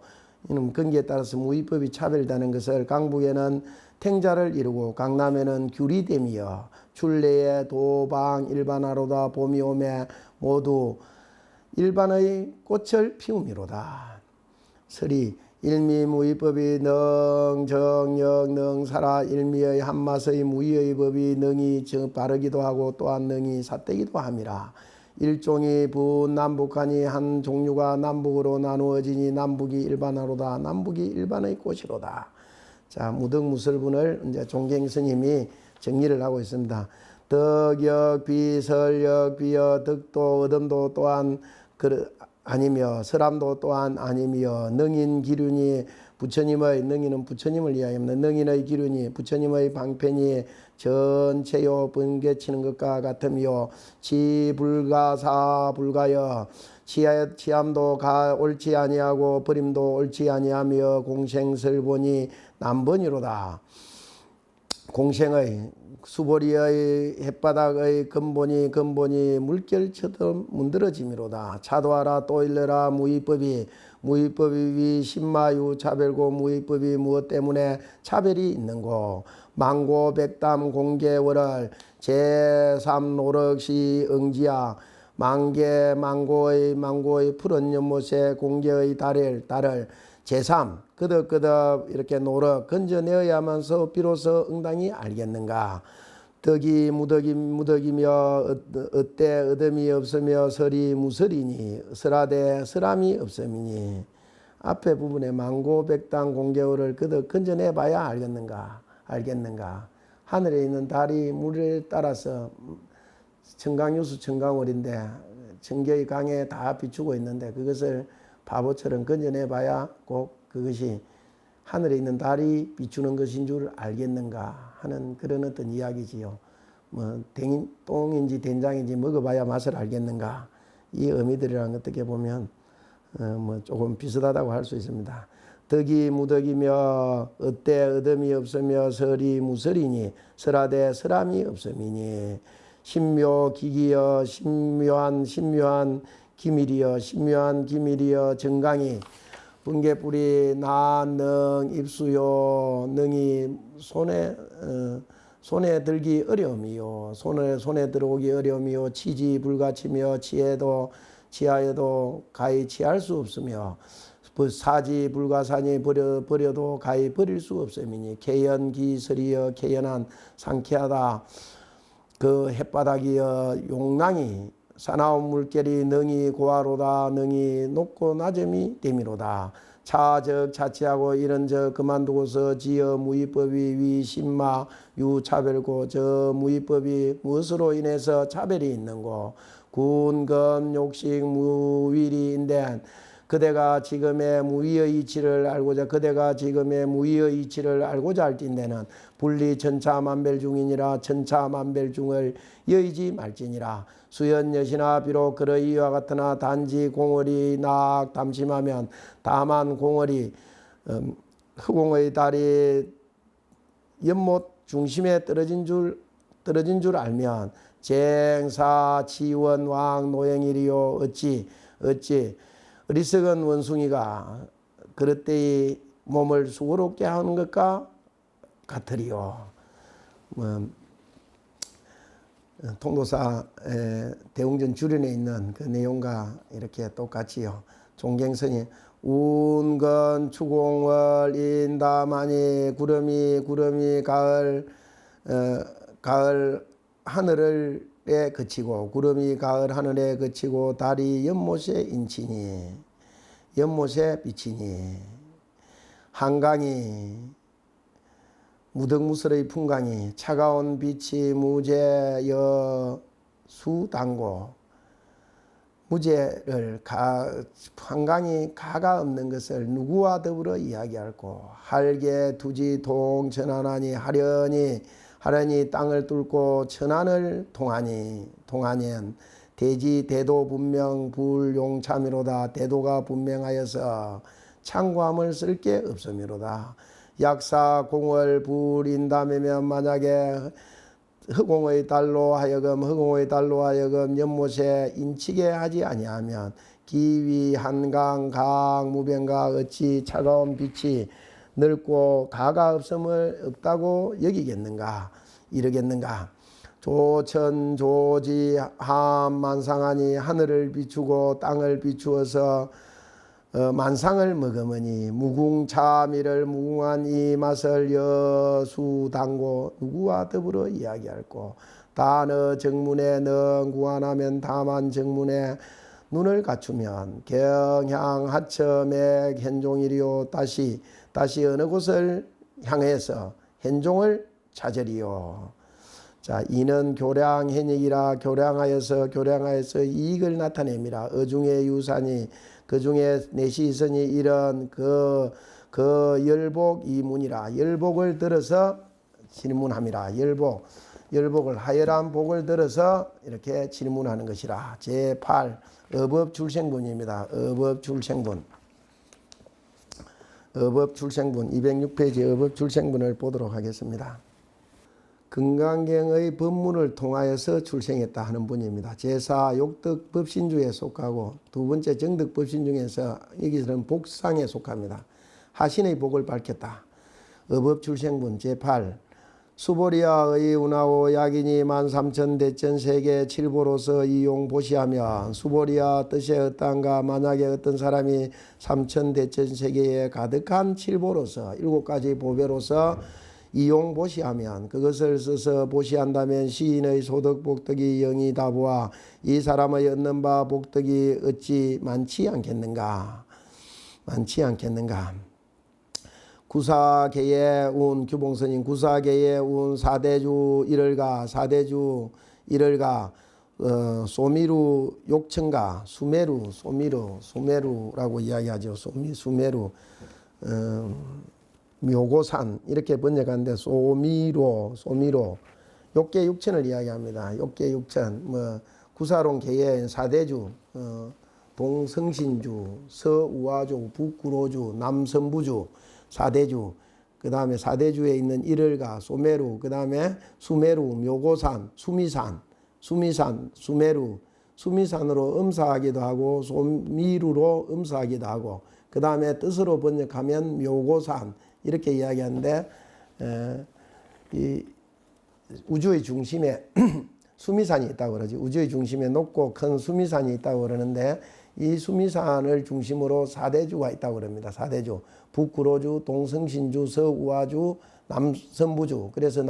이놈 근기에 따라서 무위법이 차별되는 것을 강북에는 탱자를 이루고 강남에는 규리됨이여 출래에 도방 일반하로다 봄이 오매 모두 일반의 꽃을 피우미로다. 설이 일미 무위법이 능정역 능사라 일미의 한맛의 무위의 법이 능이 바르기도 하고 또한 능이 삿되기도 함이라. 일종이 분남북하니 한 종류가 남북으로 나누어지니 남북이 일반하로다. 남북이 일반의 꽃이로다. 자, 무덕무설분을 이제 종경 스님이 정리를 하고 있습니다. 덕역 비설역 비여 덕도 어둠도 또한 아니며 설함도 또한 아니며 능인 기륜이 부처님의 능인은 부처님을 이야기합니다. 능인의 기륜이 부처님의 방편이 전체요 번개치는 것과 같으며 지불가사 불가여 취함도 옳지 아니하고 버림도 옳지 아니하며 공생설본이 남번이로다. 공생의 수보리의 햇바닥의 근본이 물결처럼 문드러짐이로다. 차도하라 또 일러라 무위법이 위 신마유 차별고 무위법이 무엇 때문에 차별이 있는고 망고 백담 공개월을 제3노력시 응지야 망고의 푸른 연못에 공개의 달을 제3 끄덕끄덕 이렇게 노력 건져내어야만서 비로소 응당이 알겠는가. 덕이 무덕이며 어때 어둠이 없으며 설이 무설이니 설하되 설함이 없음이니. 앞에 부분에 망고 백당 공개월을 끄덕 건져내봐야 알겠는가. 하늘에 있는 달이 물에 따라서 청강유수 청강월인데 청계의 강에 다 비추고 있는데 그것을 바보처럼 건져내봐야 꼭 그것이 하늘에 있는 달이 비추는 것인 줄 알겠는가 하는 그런 어떤 이야기지요. 뭐 똥인지 된장인지 먹어봐야 맛을 알겠는가. 이 의미들이랑 어떻게 보면 뭐 조금 비슷하다고 할 수 있습니다. 덕이 무덕이며 어때 어둠이 없으며 설이 무설이니 설하되 설함이 없음이니 신묘 기기여 신묘한 기밀이여 정강이 번개뿌리 나능 입수요 능이 손에 들기 어려움이요 손에 들어오기 어려움이요 치지 불가치며 치하여도 가히 치할 수 없으며 사지 불가사니 버려도 가히 버릴 수 없음이니 개연기설이여 개연한 상쾌하다. 그 햇바닥이여 용랑이 사나운 물결이 능이 고하로다. 능이 높고 낮음이 됨이로다. 차적 자치하고 이런저 그만두고서 지어 무위법이 위 신마 유차별고 저 무위법이 무엇으로 인해서 차별이 있는고 군검 욕식 무위리인데 그대가 지금의 무위의 이치를 알고자 할 땐데는 분리 천차만별중이니라. 천차만별중을 여의지 말지니라. 수연여시나 비록 그러이 이와 같으나 단지 공월이 낙 담심하면 다만 공월이 허공의 달이 연못 중심에 떨어진 줄 알면 쟁사 지원왕 노행이리요 어찌 어리석은 원숭이가 그릇되이 몸을 수고롭게 하는 것과 같으리요. 통도사 대웅전 주련에 있는 그 내용과 이렇게 똑같이요. 종경선이 운건 추공월 인다마니 구름이 가을 하늘에 그치고 구름이 가을 하늘에 그치고 달이 연못에 인치니 연못에 비치니 한강이 무덕무설의 풍광이 차가운 빛이 무제여 수당고 무제를 한강이 가가 없는 것을 누구와 더불어 이야기할꼬 할개 두지 동천하나니 하려니 땅을 뚫고 천안을 통하년 대지 대도 분명 불용참이로다. 대도가 분명하여서 창고함을 쓸 게 없음이로다. 약사 공월 불인담이면 만약에 허공의 달로 하여금 연못에 인치게 하지 아니하면 기위 한강 강 무변가 어찌 차가운 빛이 넓고 가가 없다고 여기겠는가 이러겠는가. 조천 조지 함만상하니 하늘을 비추고 땅을 비추어서 만상을 먹으머니 무궁차미를 무궁한 이 맛을 여수당고 누구와 더불어 이야기할꼬. 다너 정문에 너 구안하면 다만 정문에 눈을 갖추면 경향하첨의 현종이리요. 다시 어느 곳을 향해서 현종을 찾으리요. 자, 이는 교량현익이라 교량하여서 이익을 나타냅니다. 어중의 유산이 그 중에 넷이 있으니 이런 그 열복 이문이라. 열복을 들어서 질문함이라. 열복을 하열한 복을 들어서 이렇게 질문하는 것이라. 제8 어법출생분입니다. 어법출생분 206페이지 어법출생분을 보도록 하겠습니다. 금강경의 법문을 통하여서 출생했다 하는 분입니다. 제4 욕덕 법신주에 속하고 두 번째 정덕 법신 중에서 여기서는 복상에 속합니다. 하신의 복을 밝혔다. 어법출생분 제8 수보리아의 운하오 야기니 13,000대천 세계 칠보로서 이용보시하면 수보리아 뜻이 어떠한가. 만약에 어떤 사람이 3,000대천 세계에 가득한 칠보로서 7가지 보배로서 이용보시하면 그것을 써서 보시한다면 시인의 소득 복덕이 영이 다보아 이 사람의 얻는 바 복덕이 어찌 많지 않겠는가. 구사계의 운 규봉선인 구사계의 운 사대주 일을가 소미루 욕천가 수메루라고 이야기하죠. 수메루 묘고산 이렇게 번역하는데 소미로 욕계 육천을 이야기합니다. 욕계 육천 구사론 계의 사대주 동성신주 서우화주 북구로주 남선부주 사대주 그 다음에 사대주에 있는 일을가 소메루 그 다음에 수메루 묘고산 수미산으로 음사하기도 하고 소미루로 음사하기도 하고 그 다음에 뜻으로 번역하면 묘고산 이렇게 이야기하는데 이 우주의 중심에 수미산이 있다고 그러지. 우주의 중심에 높고 큰 수미산이 있다고 그러는데 이 수미산을 중심으로 사대주가 있다고 그럽니다. 사대주 북구로주 동성신주 서우화주 남선부주 그래서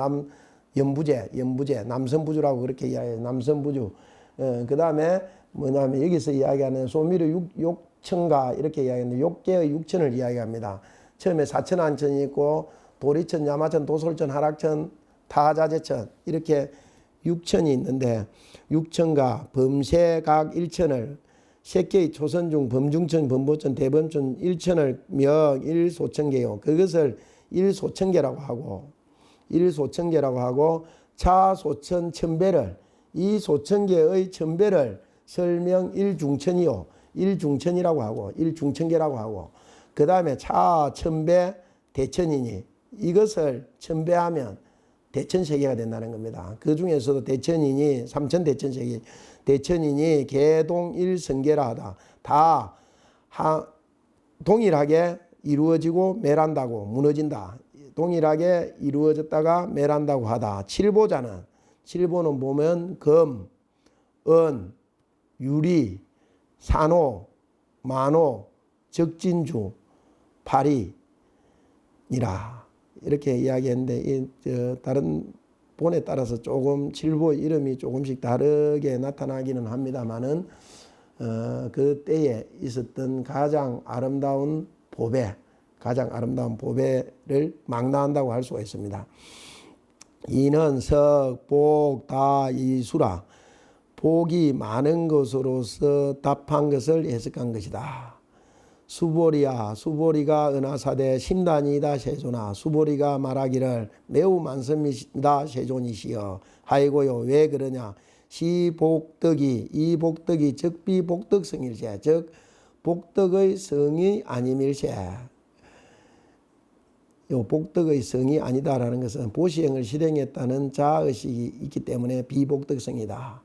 연부제 남선부주라고 그렇게 이야기해요. 남선부주 그 다음에 뭐냐면 여기서 이야기하는 소미르 욕천가 이렇게 이야기하는데 욕계의 육천을 이야기합니다. 처음에 사천안천이 있고 도리천 야마천 도솔천 하락천 타자재천 이렇게 육천이 있는데 육천과 범세각 일천을 세계의 초선 중 범중천, 범보천, 대범천 일천을 명일소천계요. 그것을 일소천계라고 하고 차소천 천배를 이 소천계의 천배를 설명 일중천이요. 일중천이라고 하고 일중천계라고 하고 그 다음에 차천배 대천이니 이것을 천배하면 대천세계가 된다는 겁니다. 그 중에서도 대천이니 삼천대천세계 대천이니 개동일성계라 하다. 다 동일하게 이루어지고 멸한다고 무너진다. 동일하게 이루어졌다가 멸한다고 하다. 칠보는 보면 금, 은, 유리, 산호, 만호, 적진주, 파리니라 이렇게 이야기했는데 다른 본에 따라서 조금 칠보 이름이 조금씩 다르게 나타나기는 합니다만은 그 때에 있었던 가장 아름다운 보배를 망라한다고 할 수가 있습니다. 이는 석, 복, 다, 이수라 복이 많은 것으로서 답한 것을 해석한 것이다. 수보리가 은하사대 심단이다 세존아 수보리가 말하기를 매우 많습니다 세존이시여 하이고요 왜 그러냐 시복덕이 이 복덕이 적비복덕성일세 즉 복덕의 성이 아님일세 요 복덕의 성이 아니다라는 것은 보시행을 실행했다는 자의식이 있기 때문에 비복덕성이다.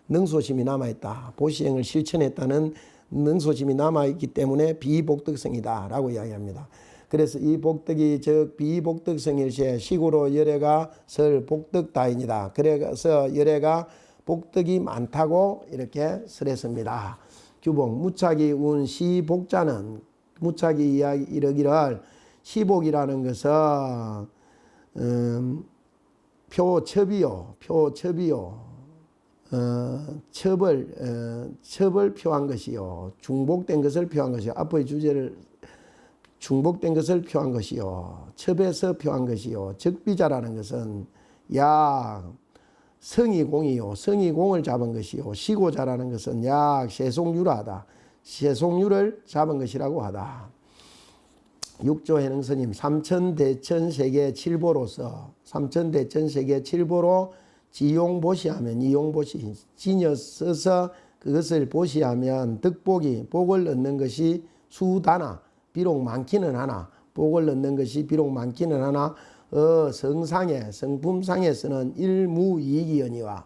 능소심이 남아있다. 보시행을 실천했다는 능소심이 남아있기 때문에 비복덕성이다 라고 이야기합니다. 그래서 이 복덕이 즉 비복덕성일세 시구로 열애가 설 복덕다인이다. 그래서 열애가 복덕이 많다고 이렇게 설했습니다. 규봉 무차기 운 시복자는 무차기 이야기 이르기를 시복이라는 것은 표첩이요 첩을 표한 것이요 중복된 것을 표한 것이요 앞의 주제를 중복된 것을 표한 것이요 첩에서 표한 것이요 적비자라는 것은 약 성이공이요 성이공을 잡은 것이요 시고자라는 것은 약 세송유라하다 세송유를 잡은 것이라고 하다. 육조해능스님 삼천대천세계 칠보로서 삼천대천세계 칠보로 지용보시하면 이용보시 지녀 써서 그것을 보시하면 득복이 복을 얻는 것이 수다나 비록 많기는 하나 복을 얻는 것이 비록 많기는 하나 성상에 성품상에서는 일무이익이거니와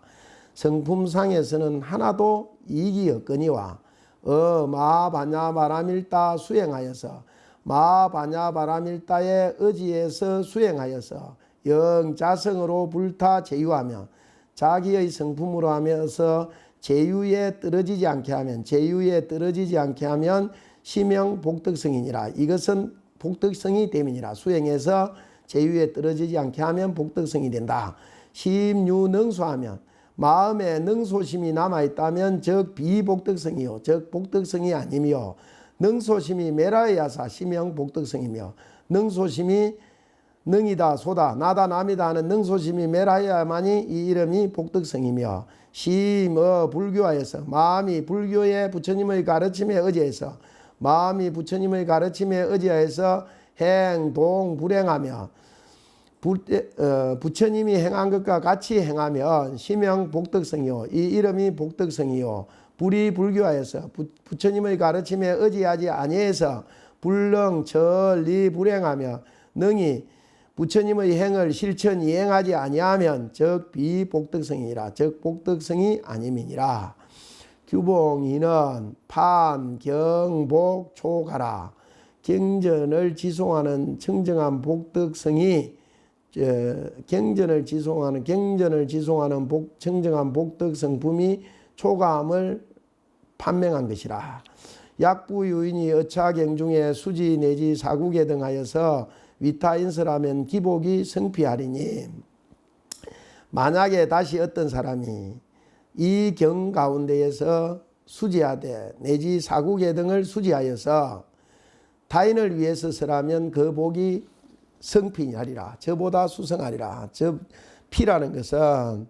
성품상에서는 하나도 이익이 없거니와 마바냐바라밀다 수행하여서 마바냐바라밀다의 의지에서 수행하여서 영자성으로 불타 제유하며 자기의 성품으로 하면서 제유에 떨어지지 않게 하면 시명 복덕성이니라. 이것은 복덕성이 됨이니라. 수행해서 제유에 떨어지지 않게 하면 복덕성이 된다. 심유능소하면 마음에 능소심이 남아있다면 즉 비복덕성이요 즉 복덕성이 아니며 능소심이 메라야사 시명 복덕성이며 능소심이 능이다 소다 나다 남이다 하는 능소심이 메라야만이 이 이름이 복덕성이며 심어 불교하여서 마음이 불교의 부처님의 가르침에 의지해서 마음이 부처님의 가르침에 의지하여서 행동 불행하며 부처님이 행한 것과 같이 행하면 시명 복덕성이요 이 이름이 복덕성이요 불이 불교하여서 부처님의 가르침에 의지하지 아니해서 불능 천리 불행하며 능히 부처님의 행을 실천 이행하지 아니하면 즉 비복덕성이라 즉 복덕성이 아님이니라. 규봉이는 판, 경, 복, 초가라. 경전을 지송하는 청정한 복덕성이 경전을 지송하는 청정한 복덕성품이 초감을 판명한 것이라. 약부유인이 어차경중에 수지 내지 사국에 등 하여서 위타인설하면 기복이 성피하리니 만약에 다시 어떤 사람이 이 경 가운데에서 수지하되 내지 사국에 등을 수지하여서 타인을 위해서 설하면 그 복이 성피하리라. 저보다 수성하리라. 저 피라는 것은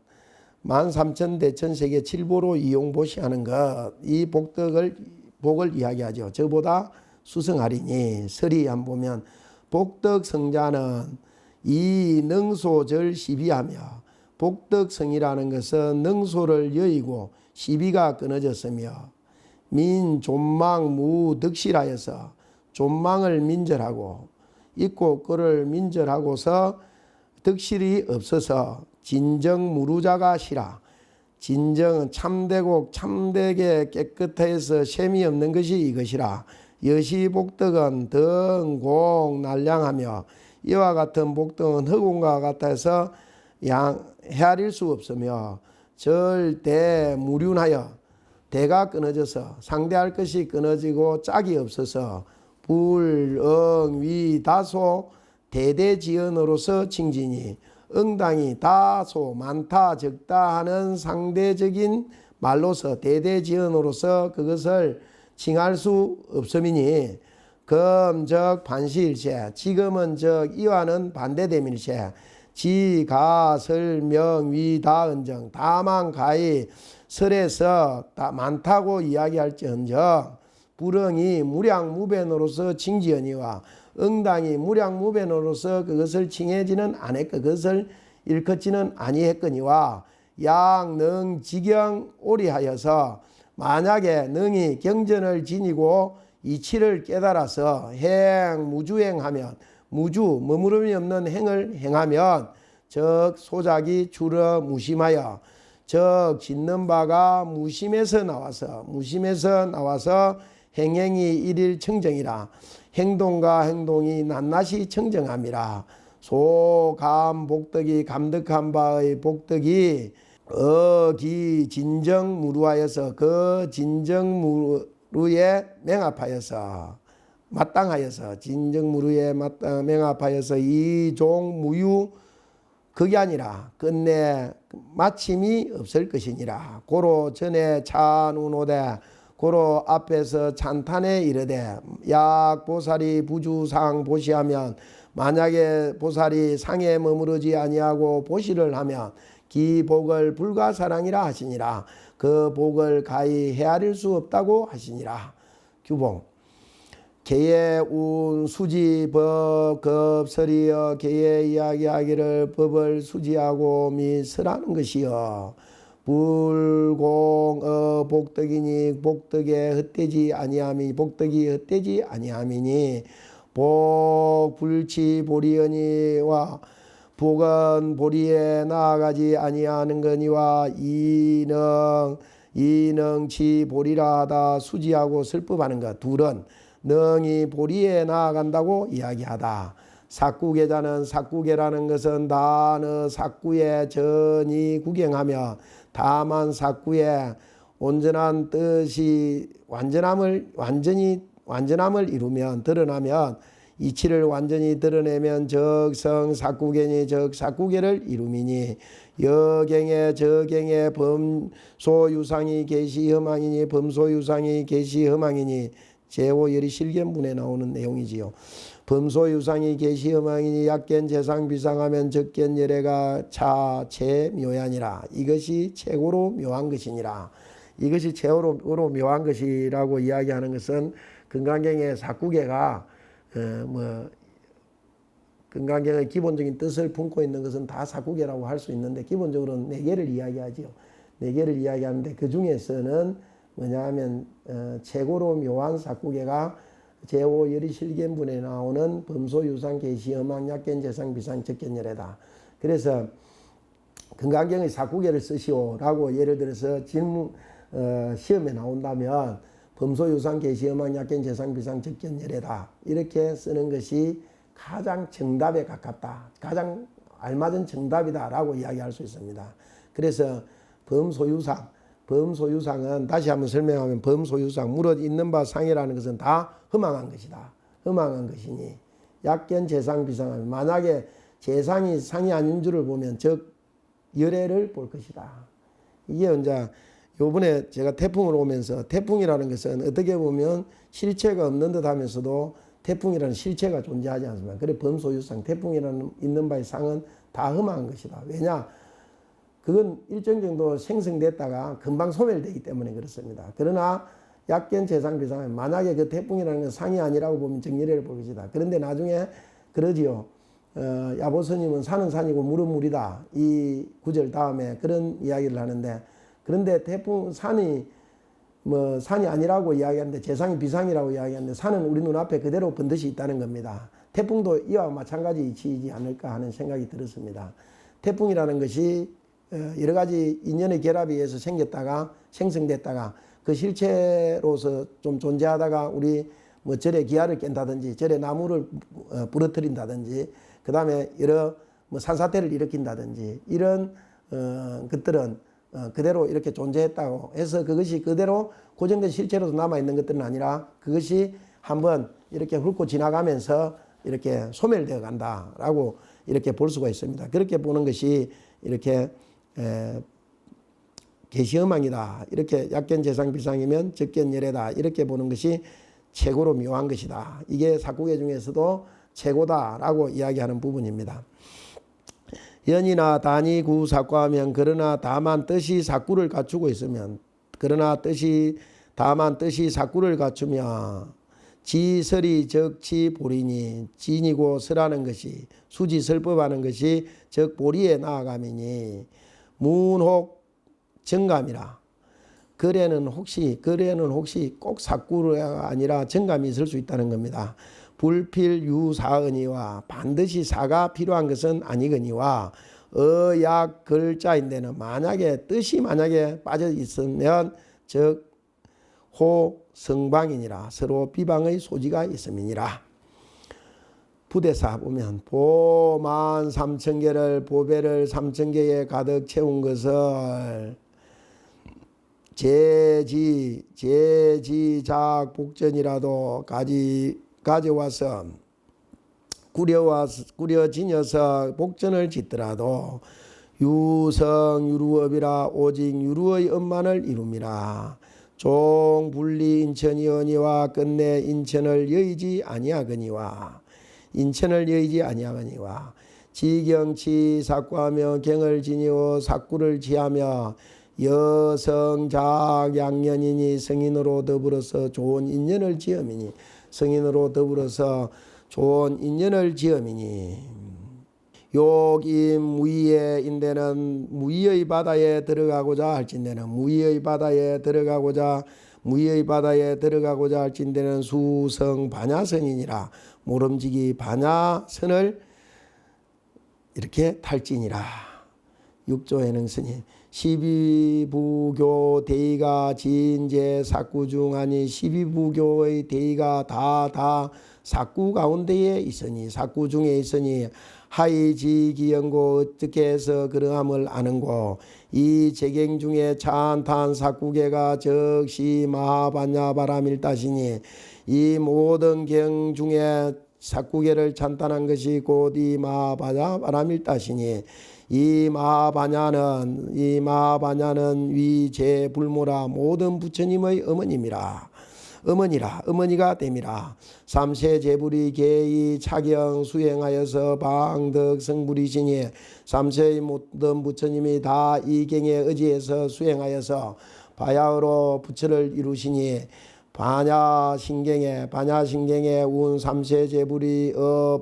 13,000대천세계 칠보로 이용보시하는 것, 이 복을 이야기하죠. 저보다 수성하리니 설이 안 보면 복덕성자는 이 능소절 시비하며 복덕성이라는 것은 능소를 여의고 시비가 끊어졌으며 민 존망 무득실하여서 존망을 민절하고 있고 그를 민절하고서 득실이 없어서 진정 무루자가 시라. 진정은 참되고 참되게 깨끗해서 셈이 없는 것이 이것이라. 여시복덕은 등공 날량하며 이와 같은 복덕은 흑운과 같아서 헤아릴 수 없으며 절대 무륜하여 대가 끊어져서 상대할 것이 끊어지고 짝이 없어서 불응위 다소 대대지연으로서 칭진이 응당이 다소 많다 적다 하는 상대적인 말로서 대대지연으로서 그것을 칭할 수 없음이니 금적 반시일체 지금은 즉 이와는 반대됨일체 지가 설명 위다 은정 다만 가히 설에서 많다고 이야기할지언정 불응이 무량무변으로서 칭지언이와 응당이 무량무변으로서 그것을 칭해지는 않았고 그것을 일컫지는 아니했거니와 양능지경 오리하여서 만약에 능이 경전을 지니고 이치를 깨달아서 무주행하면 무주 머무름이 없는 행을 행하면 즉 소작이 줄어 무심하여 즉 짓는 바가 무심에서 나와서 행행이 일일 청정이라. 행동과 행동이 낱낱이 청정함이라. 소감 복덕이 감득한 바의 복덕이 어기 진정무루하여서 그 진정무루에 맹합하여서 마땅하여서 진정무루에 맹합하여서 이종무유 그게 아니라 끝내 마침이 없을 것이니라. 고로 전에 찬운오되 고로 앞에서 찬탄에 이르되 약보살이 부주상 보시하면 만약에 보살이 상에 머무르지 아니하고 보시를 하면 기복을 불가사랑이라 하시니라. 그 복을 가히 헤아릴 수 없다고 하시니라. 규봉 개의 운 수지 법 급설이여 개의 이야기하기를 법을 수지하고 미설하는 것이여 불공 복덕이니 복덕에 헛되지 아니함이 복덕이 헛되지 아니함이니 복 불치 보리언이와 복은 보리에 나아가지 아니하는 거니와 이능치 보리라 하다 수지하고 설법하는 것 둘은 능이 보리에 나아간다고 이야기하다. 삭구계자는 삭구계라는 것은 다느 삭구의 전이 구경하며 다만 삭구의 온전한 뜻이 완전함을 이루면 드러나면 이치를 완전히 드러내면 적성 삭구계니 적 삭구계를 이루미니 여경의 저경의 범소유상이 계시허망이니 범소유상이 계시허망이니 제5열이 실견문에 나오는 내용이지요. 범소유상이 계시허망이니 약견 재상비상하면 적견 열애가 차체 묘야니라. 이것이 최고로 묘한 것이니라. 이것이 최고로 묘한 것이라고 이야기하는 것은 금강경의 삭구계가 금강경의 기본적인 뜻을 품고 있는 것은 다 삭구계라고 할 수 있는데 기본적으로는 네 개를 이야기하지요. 네 개를 이야기하는데 그 중에서는 뭐냐 하면 최고로 묘한 삭구계가 제5열이 실견문에 나오는 범소유상 계시허망 약견 재상 비상 적견열애다. 그래서 금강경의 삭구계를 쓰시오라고 예를 들어서 질문 시험에 나온다면 범소유상 계시허망 약견 재상 비상 적견열애다 이렇게 쓰는 것이 가장 정답에 가깝다. 가장 알맞은 정답이다라고 이야기할 수 있습니다. 그래서 범소유상은 다시 한번 설명하면 범소유상 무릇 있는 바 상이라는 것은 다 허망한 것이다. 허망한 것이니 약견 재상 비상하면 만약에 재상이 상이 아닌 줄을 보면 즉 열애를 볼 것이다. 이게 이제 요번에 제가 태풍을 오면서 태풍이라는 것은 어떻게 보면 실체가 없는 듯 하면서도 태풍이라는 실체가 존재하지 않습니다. 그래 범소유상 태풍이라는 있는 바의 상은 다 험한 것이다. 왜냐? 그건 일정 정도 생성됐다가 금방 소멸되기 때문에 그렇습니다. 그러나 약견 재상 비상은 만약에 그 태풍이라는 건 상이 아니라고 보면 정열애를 볼 것이다. 그런데 나중에 그러지요. 야보스님은 산은 산이고 물은 물이다. 이 구절 다음에 그런 이야기를 하는데 그런데 태풍 산이 산이 아니라고 이야기하는데 재상이 비상이라고 이야기하는데 산은 우리 눈앞에 그대로 번듯이 있다는 겁니다. 태풍도 이와 마찬가지 이치이지 않을까 하는 생각이 들었습니다. 태풍이라는 것이 여러 가지 인연의 결합에 의해서 생겼다가 생성됐다가 그 실체로서 좀 존재하다가 우리 절에 기아를 깬다든지 절에 나무를 부러뜨린다든지 그 다음에 여러 산사태를 일으킨다든지 이런 것들은 그대로 이렇게 존재했다고 해서 그것이 그대로 고정된 실체로서 남아있는 것들은 아니라 그것이 한번 이렇게 훑고 지나가면서 이렇게 소멸되어 간다라고 이렇게 볼 수가 있습니다. 그렇게 보는 것이 이렇게 계시허망이다. 이렇게 약견 재상 비상이면 적견 열애다. 이렇게 보는 것이 최고로 묘한 것이다. 이게 삭구계 중에서도 최고다라고 이야기하는 부분입니다. 연이나 단이 구 삭구하면 그러나 다만 뜻이 삭구를 갖추고 있으면 그러나 다만 뜻이 삭구를 갖추며 지설이 적치 보리니 진이고 설하는 것이 수지 설법하는 것이 적 보리에 나아감이니 문혹 정감이라. 거래는 혹시 꼭 삭구가 아니라 정감이 있을 수 있다는 겁니다. 불필 유사언이와 반드시 사가 필요한 것은 아니거니와 어약 글자인데는 만약에 뜻이 만약에 빠져 있으면 즉 호성방이니라. 서로 비방의 소지가 있음이니라. 부대사 보면 보만 3,000개를 보배를 3,000개에 가득 채운 것을 제지작 복전이라도 가져와서 꾸려지녀서 복전을 짓더라도 유성유루업이라 오직 유루의 업만을 이룹니다. 종분리 인천이 언니와 끝내 인천을 여의지 아니하거니와 지경치 사구하며 경을 지니오 사구를 지하며 여성작 양년이니 성인으로 더불어서 좋은 인연을 지음이니 욕임 무의의 인대는 무의의 바다에 들어가고자 할진대는 할진대는 수성 반야선이니라. 모름지기 반야선을 이렇게 탈진이라. 육조해능스님 12부교 대의가 진제 사구 중 아니 12부교의 대의가 다 사구 가운데에 있으니 사구 중에 있으니 하이지기연고 어떻게 해서 그러함을 아는고 이 재경 중에 찬탄 사구계가 적시 마하반야바람일따시니 이 모든 경 중에 사구계를 찬탄한 것이 곧 이 마하반야바람일따시니 이 마하반야는 위제불모라 모든 부처님의 어머니가 됨이라. 삼세제불이 계의 차경 수행하여서 방덕 성불이시니 삼세의 모든 부처님이 다 이 경에 의지해서 수행하여서 바야흐로 부처를 이루시니 반야신경에 운 삼세제불이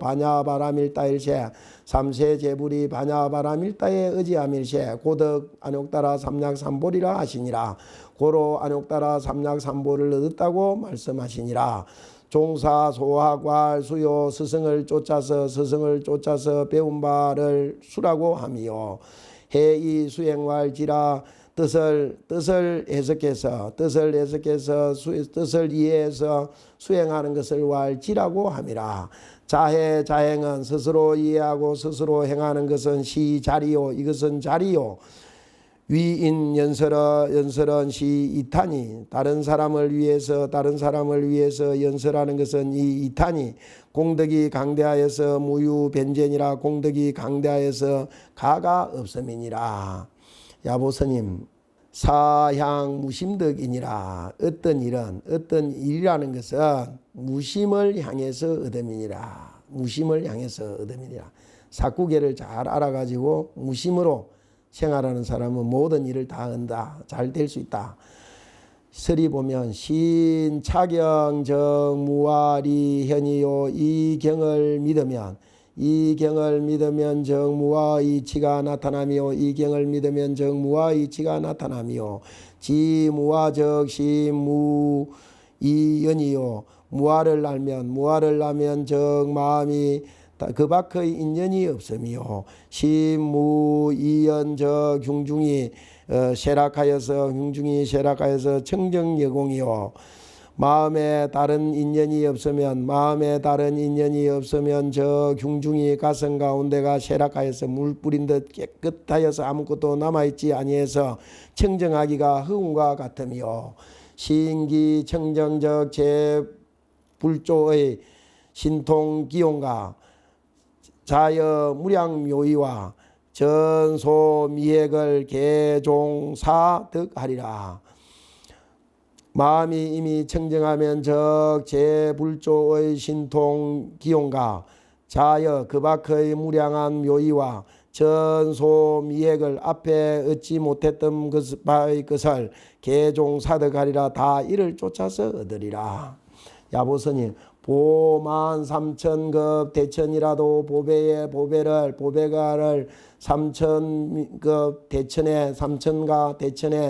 반야바람일따일세 삼세제불이 반야바람일따에 의지함일세 고덕 안욕따라 삼약삼보리라 하시니라. 고로 안욕따라 삼약삼보를 얻었다고 말씀하시니라. 종사 소하괄 수요 스승을 쫓아서 배운 바를 수라고 함이요. 해이 수행활지라 뜻을 해석해서 뜻을 이해해서 수행하는 것을 왈지라고 함이라. 자행은 스스로 이해하고 스스로 행하는 것은 시자리요. 이것은 자리요. 위인 연설은 시이탄이 다른 사람을 위해서 연설하는 것은 이 이탄이 공덕이 강대하여서 무유변전이라. 공덕이 강대하여서 가가 없음이니라. 야보스님 사향 무심덕이니라. 어떤 일이라는 것은 무심을 향해서 얻음이니라. 사구계를 잘 알아가지고 무심으로 생활하는 사람은 모든 일을 다 한다. 잘 될 수 있다. 설이 보면 신차경 정무와리 현이요. 이 경을 믿으면 정무와 이치가 나타나며 지무와 적시무 이연이요. 무아를 알면 정마음이 그 밖의 인연이 없으며 심무이연적 흉중이 쇠락하여서 청정여공이요. 마음에 다른 인연이 없으면 저 흉중이 가슴 가운데가 쇠락하여서 물 뿌린 듯 깨끗하여서 아무것도 남아있지 아니해서 청정하기가 허운과 같으며 신기 청정적 제불조의 신통기용과 자여 무량묘의와 전소미액을 개종사득하리라. 마음이 이미 청정하면 적 제불조의 신통기용과 자여 그 밖의 무량한 묘의와 전소미액을 앞에 얻지 못했던 바의 것을 개종사득하리라. 다 이를 쫓아서 얻으리라. 야보스님 보만 3,000급 대천이라도 보배가를 3,000급 대천에 3,000가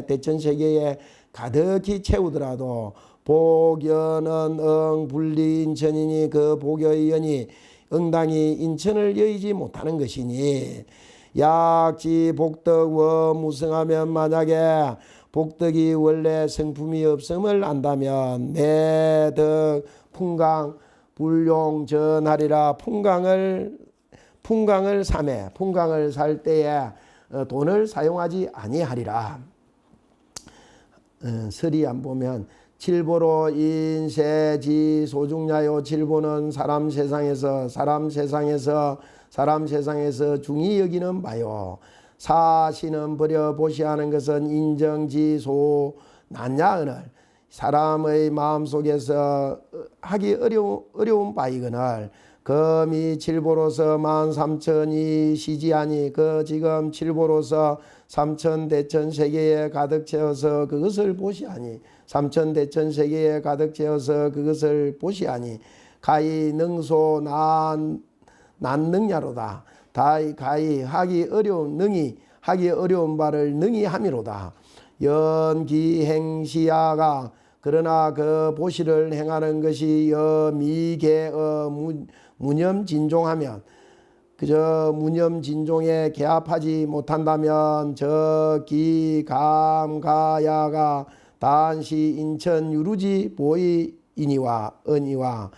대천세계에 가득히 채우더라도 복연은 불리인천이니 그 복여의 연이 응당히 인천을 여의지 못하는 것이니 약지 복덕 무성하면 만약에 복덕이 원래 성품이 없음을 안다면 매덕 풍강 불용 전하리라. 풍강을 삼해 풍강을 살 때에 돈을 사용하지 아니하리라. 설이 안 보면 칠보로 인세지 소중야요. 칠보는 사람 세상에서 중히 여기는 바요. 사시는 버려 보시하는 것은 인정지소 난야은을 사람의 마음속에서 하기 어려운 바이거늘 금이 칠보로서 13,000이 시지하니 그 지금 칠보로서 삼천대천 세계에 가득 채워서 그것을 보시하니 삼천대천 세계에 가득 채워서 그것을 보시하니 가히 능소 난능야로다. 가히 하기 어려운 바를 능히 함이로다. 연기행시야가 그러나 그 보시를 행하는 것이 여미개어 무념진종하면 그저 무념진종에 개합하지 못한다면 저기감가야가 단시 인천유루지 보이이니와 은이와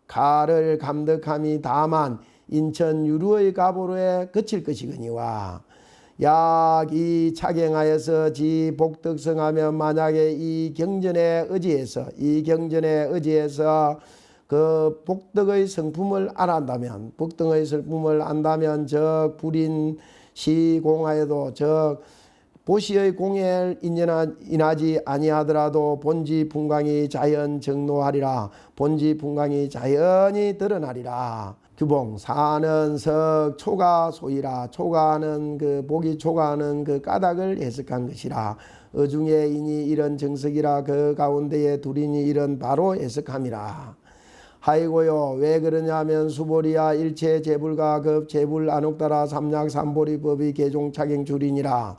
저기가를 감득함이 다만 인천유루의 가보로에 그칠 것이거니와 약이 차경하여서 지 복덕성하면 만약에 이 경전에 의지해서 그 복덕의 성품을 안다면 적 불인 시공하여도 적 보시의 공예를 인하지 아니하더라도 본지 분광이 자연 정로하리라. 본지 분광이 자연이 드러나리라. 규봉 사는 석 초가 소이라. 초가는 그 복이 초가하는 그 까닭을 해석한 것이라. 어중에 인이 이런 정석이라. 그 가운데에 둘이니 이런 바로 해석함이라. 하이고요 왜 그러냐면 수보리야 일체 재불과 급 재불 안옥따라 삼약 삼보리 법이 개종 차경 줄이니라.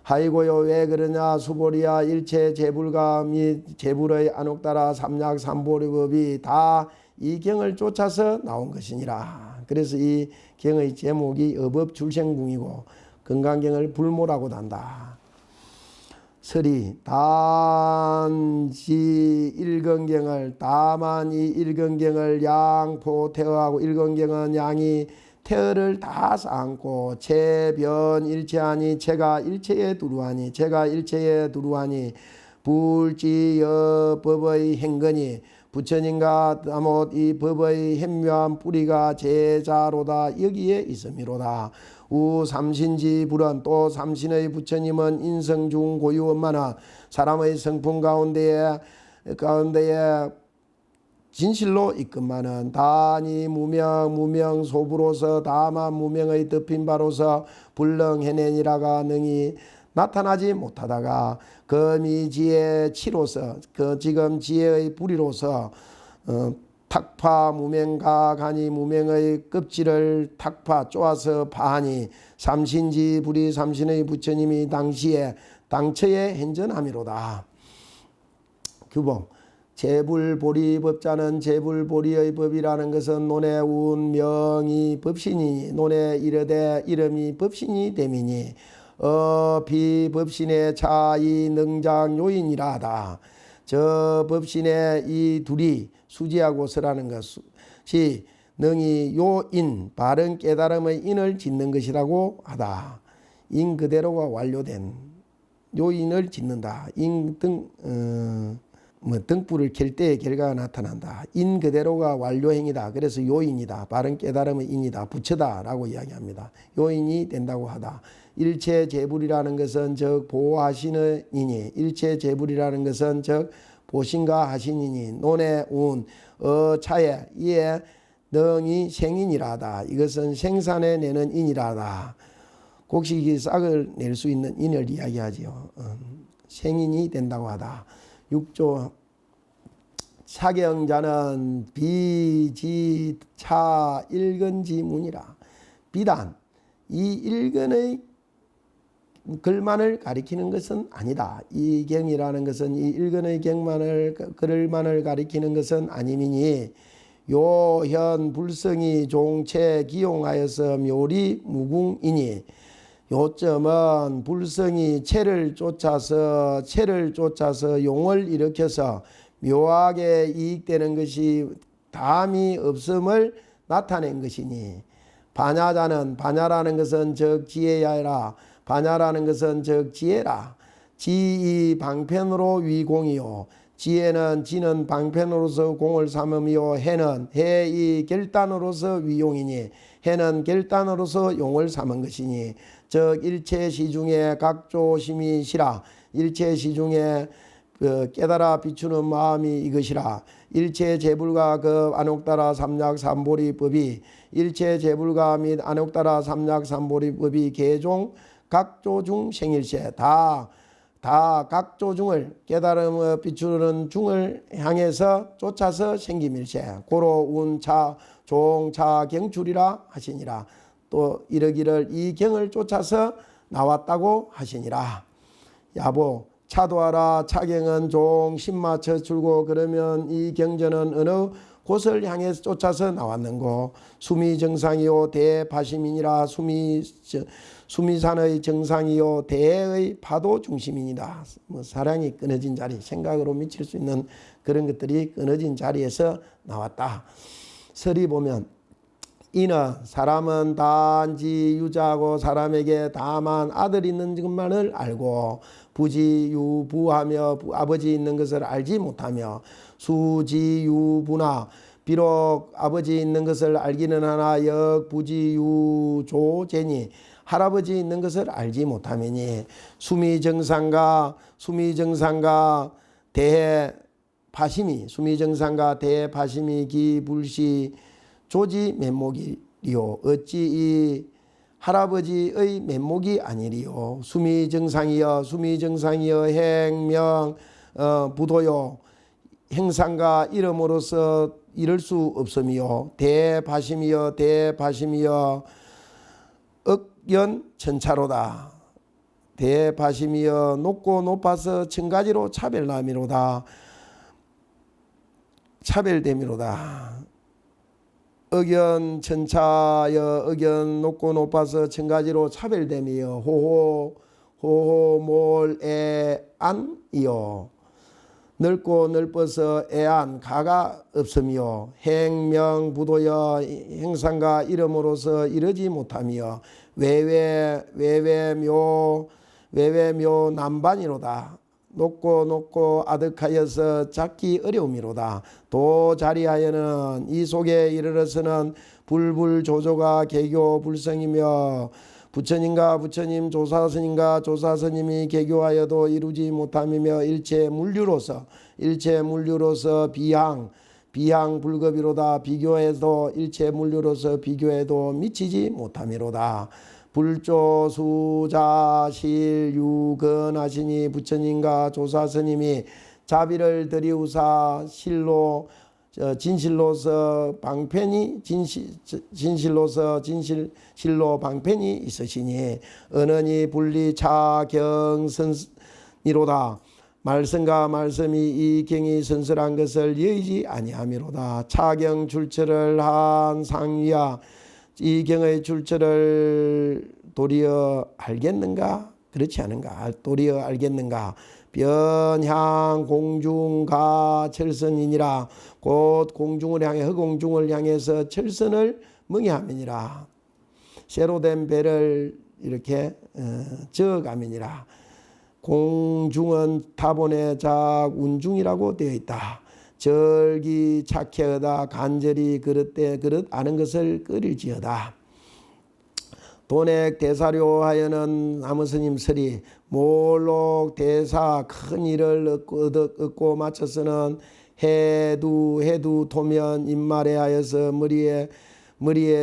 하이고요 왜 그러냐 수보리야 일체 재불과 및 재불의 안옥따라 삼약 삼보리 법이 다 이 경을 쫓아서 나온 것이니라. 그래서 이 경의 제목이 어법줄생궁이고 건강경을 불모라고 한다. 설이 단지 일건경을 다만 이 일건경을 양포 태어하고 일건경은 양이 태어를 다 쌓고 체변 일체하니 체가 일체에 두루하니 불지여 법의 행건이 부처님과 다못 이 법의 현묘한 뿌리가 제자로다 여기에 있음이로다. 우 삼신지 불은 또 삼신의 부처님은 인성중 고유원만한 사람의 성품 가운데에 진실로 있건만은 단이 무명 소부로서 다만 무명의 덮인 바로서 불능해내니라가 능히 나타나지 못하다가 거미지의 치로서 그 지금 지혜의 불이로서 탁파 무명가 가니 무명의 껍질을 탁파 쪼아서 파하니 삼신지 불이 삼신의 부처님이 당처에 현전함이로다. 규봉 재불보리 법자는 재불보리의 법이라는 것은 논에 운명이 법신이니 논에 이르되 이름이 법신이 됨이니 비법신의 차이 능장 요인이라 하다. 저 법신의 이 둘이 수지하고 서라는 것이 능히 요인 바른 깨달음의 인을 짓는 것이라고 하다. 인 그대로가 완료된 요인을 짓는다. 등불을 켤 때의 결과가 나타난다. 인 그대로가 완료행이다. 그래서 요인이다. 바른 깨달음의 인이다. 부처다 라고 이야기합니다. 요인이 된다고 하다. 일체 재불이라는 것은 즉 보호하시는 이니 일체 재불이라는 것은 즉 보신가 하시니니 논의 운 차에 이에 능이 생인이라다. 이것은 생산해 내는 인이라다. 곡식이 싹을 낼 수 있는 인을 이야기하지요. 생인이 된다고 하다. 6조 차경자는 비지차 일건지문이라. 비단 이 일건의 글만을 가리키는 것은 아니다. 이 경이라는 것은 이 일건의 글만을 가리키는 것은 아니니 요현 불성이 종체 기용하여서 묘리 무궁이니 요점은 불성이 체를 쫓아서 용을 일으켜서 묘하게 이익되는 것이 담이 없음을 나타낸 것이니 반야라는 것은 적지혜야 하라. 반야라는 것은 적지혜라. 지이 방편으로 위공이요. 지는 방편으로서 공을 삼으며 해이 결단으로서 위용이니 해는 결단으로서 용을 삼은 것이니 즉 일체 시중에 각조심이 시라. 일체 시중에 깨달아 비추는 마음이 이것이라. 일체 재불가 그 안옥따라 삼약삼보리법이 일체 재불가 및 안옥따라 삼약삼보리법이 개종 각조중 생일세 다 각조중을 깨달음을 비추는 중을 향해서 쫓아서 생김일세 고로 운차 종차 경출이라 하시니라. 또 이르기를 이 경을 쫓아서 나왔다고 하시니라. 야보 차도하라. 차경은 종 신마쳐 줄고 그러면 이 경전은 어느 곳을 향해서 쫓아서 나왔는고 수미정상이요 대파심이니라. 수미산의 정상이요 대의 파도 중심이니라. 사랑이 끊어진 자리, 생각으로 미칠 수 있는 그런 것들이 끊어진 자리에서 나왔다. 설이 보면 이는 사람은 단지 유자하고 사람에게 다만 아들이 있는 것만을 알고 부지유부하며 아버지 있는 것을 알지 못하며 수지유부나 비록 아버지 있는 것을 알기는 하나 역부지유조제니 할아버지 있는 것을 알지 못하매니 수미정상가 대파심이 기불시 조지 면목이리요. 어찌 이 할아버지의 면목이 아니리요. 수미정상이여 행명 부도요. 행상과 이름으로서 이를 수 없음이요. 대파심이여 억연천차로다. 대파심이여 높고 높아서 천가지로 차별됨이로다. 억연천차여 억연 높고 높아서 천가지로 차별됨이여 호호몰애안이여 넓고 넓어서 애안 가가 없음이요 행명부도여 행상과 이름으로서 이르지 못함이요 외외묘 남반이로다. 높고 아득하여서 찾기 어려움이로다. 도 자리하여는 이 속에 이르러서는 불불조조가 개교 불성이며 부처님과 부처님 조사스님과 조사스님이 개교하여도 이루지 못함이며 일체 물류로서 비양 불급이로다. 비교해도 일체 물류로서 비교해도 미치지 못함이로다. 불조수자실유건하시니 부처님과 조사스님이 자비를 들이우사 진실로 방편이 있으시니 은은히 분리차경선이로다. 말씀과 말씀이 이 경이 선설한 것을 여의지 아니함이로다. 차경 출처를 한 상위야 이 경의 출처를 도리어 알겠는가? 그렇지 않은가? 도리어 알겠는가? 변향 공중가 철선이니라. 곧 공중을 향해 허공중을 향해서 철선을 멍해함이니라. 새로 된 배를 이렇게 저어가미니라. 공중은 타본의 작운중이라고 되어 있다. 절기 착해하다 간절히 그릇 아는 것을 끓일지어다. 돈액 대사료 하여는 나무스님 설이 몰록 대사 큰 일을 얻고 마쳐서는 해두 토면 입말에 하여서 머리에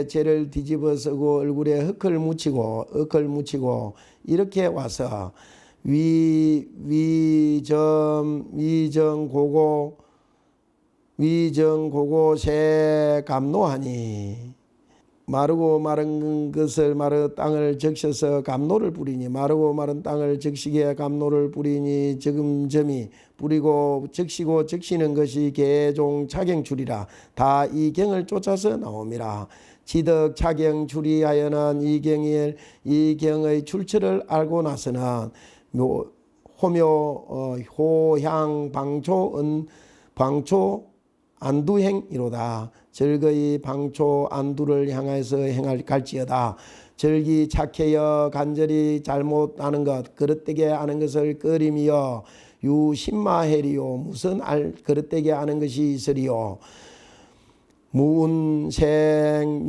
죄를 뒤집어 쓰고 얼굴에 흙을 묻히고 이렇게 와서 위정고고 새 감노하니 마르고 마른 것을 마르 땅을 적셔서 감로를 뿌리니 마르고 마른 땅을 적시기에 감로를 뿌리니 적음점이 뿌리고 적시고 적시는 것이 계종 차경출이라. 다 이 경을 쫓아서 나옴이라. 지덕 차경 출이하여는 이 경의 출처를 알고 나서는 호묘 호향 방초 안두행이로다. 절거이 방초 안두를 향해서 행할 갈지어다. 절기 착해여 간절히 잘못하는 것 그릇되게 아는 것을 꺼림이여 유신마해리요 무슨 그릇되게 아는 것이 있으리요. 무운생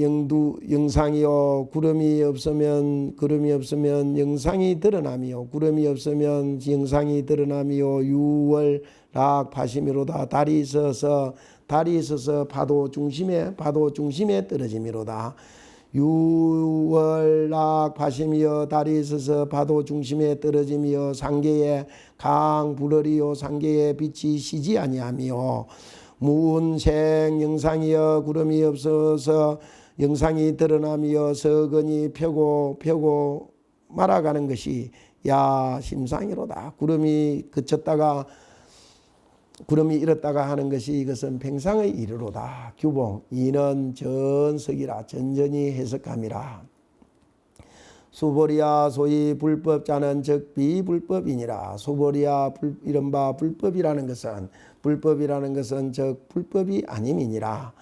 영상이요 구름이 없으면 영상이 드러나미요 구름이 없으면 영상이 드러나미요 유월락 파심이로다. 달이 있어서 파도 중심에 떨어짐이로다. 유월락 파심이여 달이 있어서 파도 중심에 떨어짐이여 상계에 강불월이요 상계에 빛이 시지 아니하미요. 무운생 영상이여 구름이 없어서 영상이 드러나며 서근이 펴고 말아가는 것이 야심상이로다. 구름이 그쳤다가 구름이 일었다가 하는 것이 이것은 평상의 일이로다. 규봉 이는 전석이라 전전히 해석함이라. 수보리야 소위 불법자는 즉 비불법이니라. 수보리야 이른바 불법이라는 것은 즉 불법이 아님이니라.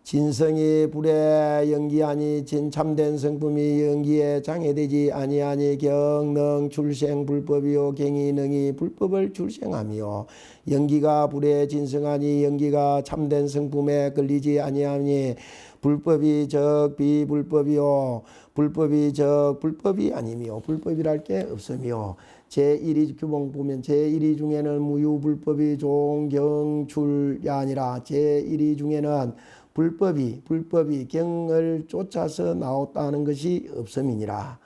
진성이 불에 연기하니 진참된 성품이 연기에 장애되지 아니하니 경능 출생 불법이요 경이 능이 불법을 출생하며 연기가 불에 진성하니 연기가 참된 성품에 걸리지 아니하니 불법이 적 비불법이요 불법이 적 불법이 아니며 불법이랄 게 없으며 제1위 규봉 보면 제1위 중에는 무유불법이 종경출이 아니라 제1위 중에는 불법이 경을 쫓아서 나왔다는 것이 없음이니라.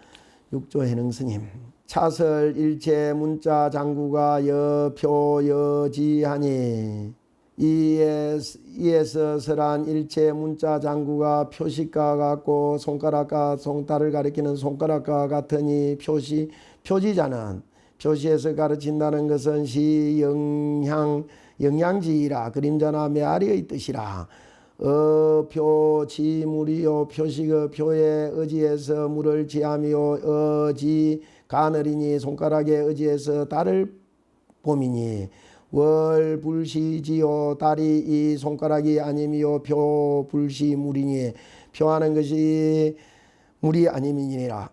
육조 해능스님 차설 일체 문자 장구가 여표 여지하니 이에서 설한 일체 문자 장구가 표시과 같고 손가락과 송달을 가리키는 손가락과 같으니 표지자는 표시에서 가르친다는 것은 영양지이라. 그림자나 메아리의 뜻이라. 표지물이요 표식의 표에 의지해서 물을 지하며 어지 가늘이니 손가락에 의지해서 달을 봄이니 월불시지요 달이 이 손가락이 아니며 표불시물이니 표하는 것이 물이 아님이니라.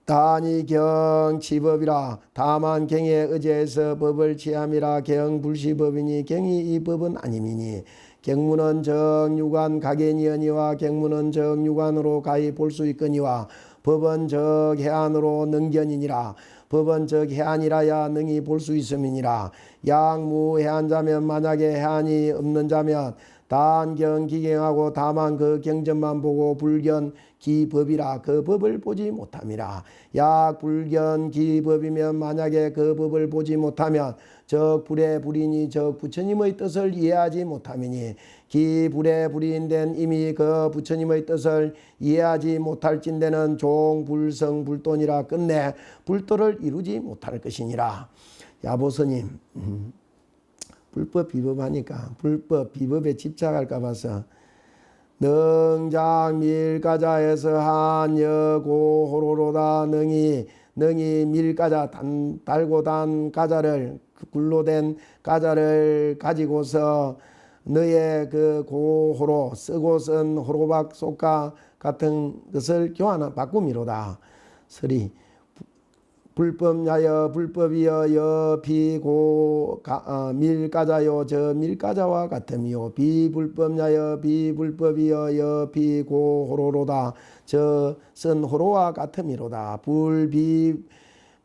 다니 경치법이라. 다만 경에 의지해서 법을 취함이라. 경불시법이니 경이 이 법은 아님이니 경문은 정유관 가견이언니와 경문은 정유관으로 가히 볼 수 있거니와 법은 적해안으로 능견이니라. 법은 적해안이라야 능히 볼 수 있음이니라. 양무해안자면 만약에 해안이 없는 자면 단경기경하고 다만 그 경전만 보고 불견기법이라. 그 법을 보지 못함이라. 약불견기법이면 만약에 그 법을 보지 못하면 적 불의 불인이 적 부처님의 뜻을 이해하지 못함이니 기불의 불인된 이미 그 부처님의 뜻을 이해하지 못할진대는 종불성 불돈이라. 끝내 불도를 이루지 못할 것이니라. 야보스님 불법 비법하니까 불법 비법에 집착할까 봐서 능장 밀가자에서 한여고호로로다. 능이 밀가자 달고 단 가자를 굴로 된 가자를 가지고서 너의 그 고호로 쓰고 쓴 호로박 속가 같은 것을 바꾸미로다. 서리 불법야여 불법이여 여비고 밀가자요 저 밀가자와 같으며 비불법야여 비불법이여 여비고호로로다. 저 쓴 호로와 같음이로다.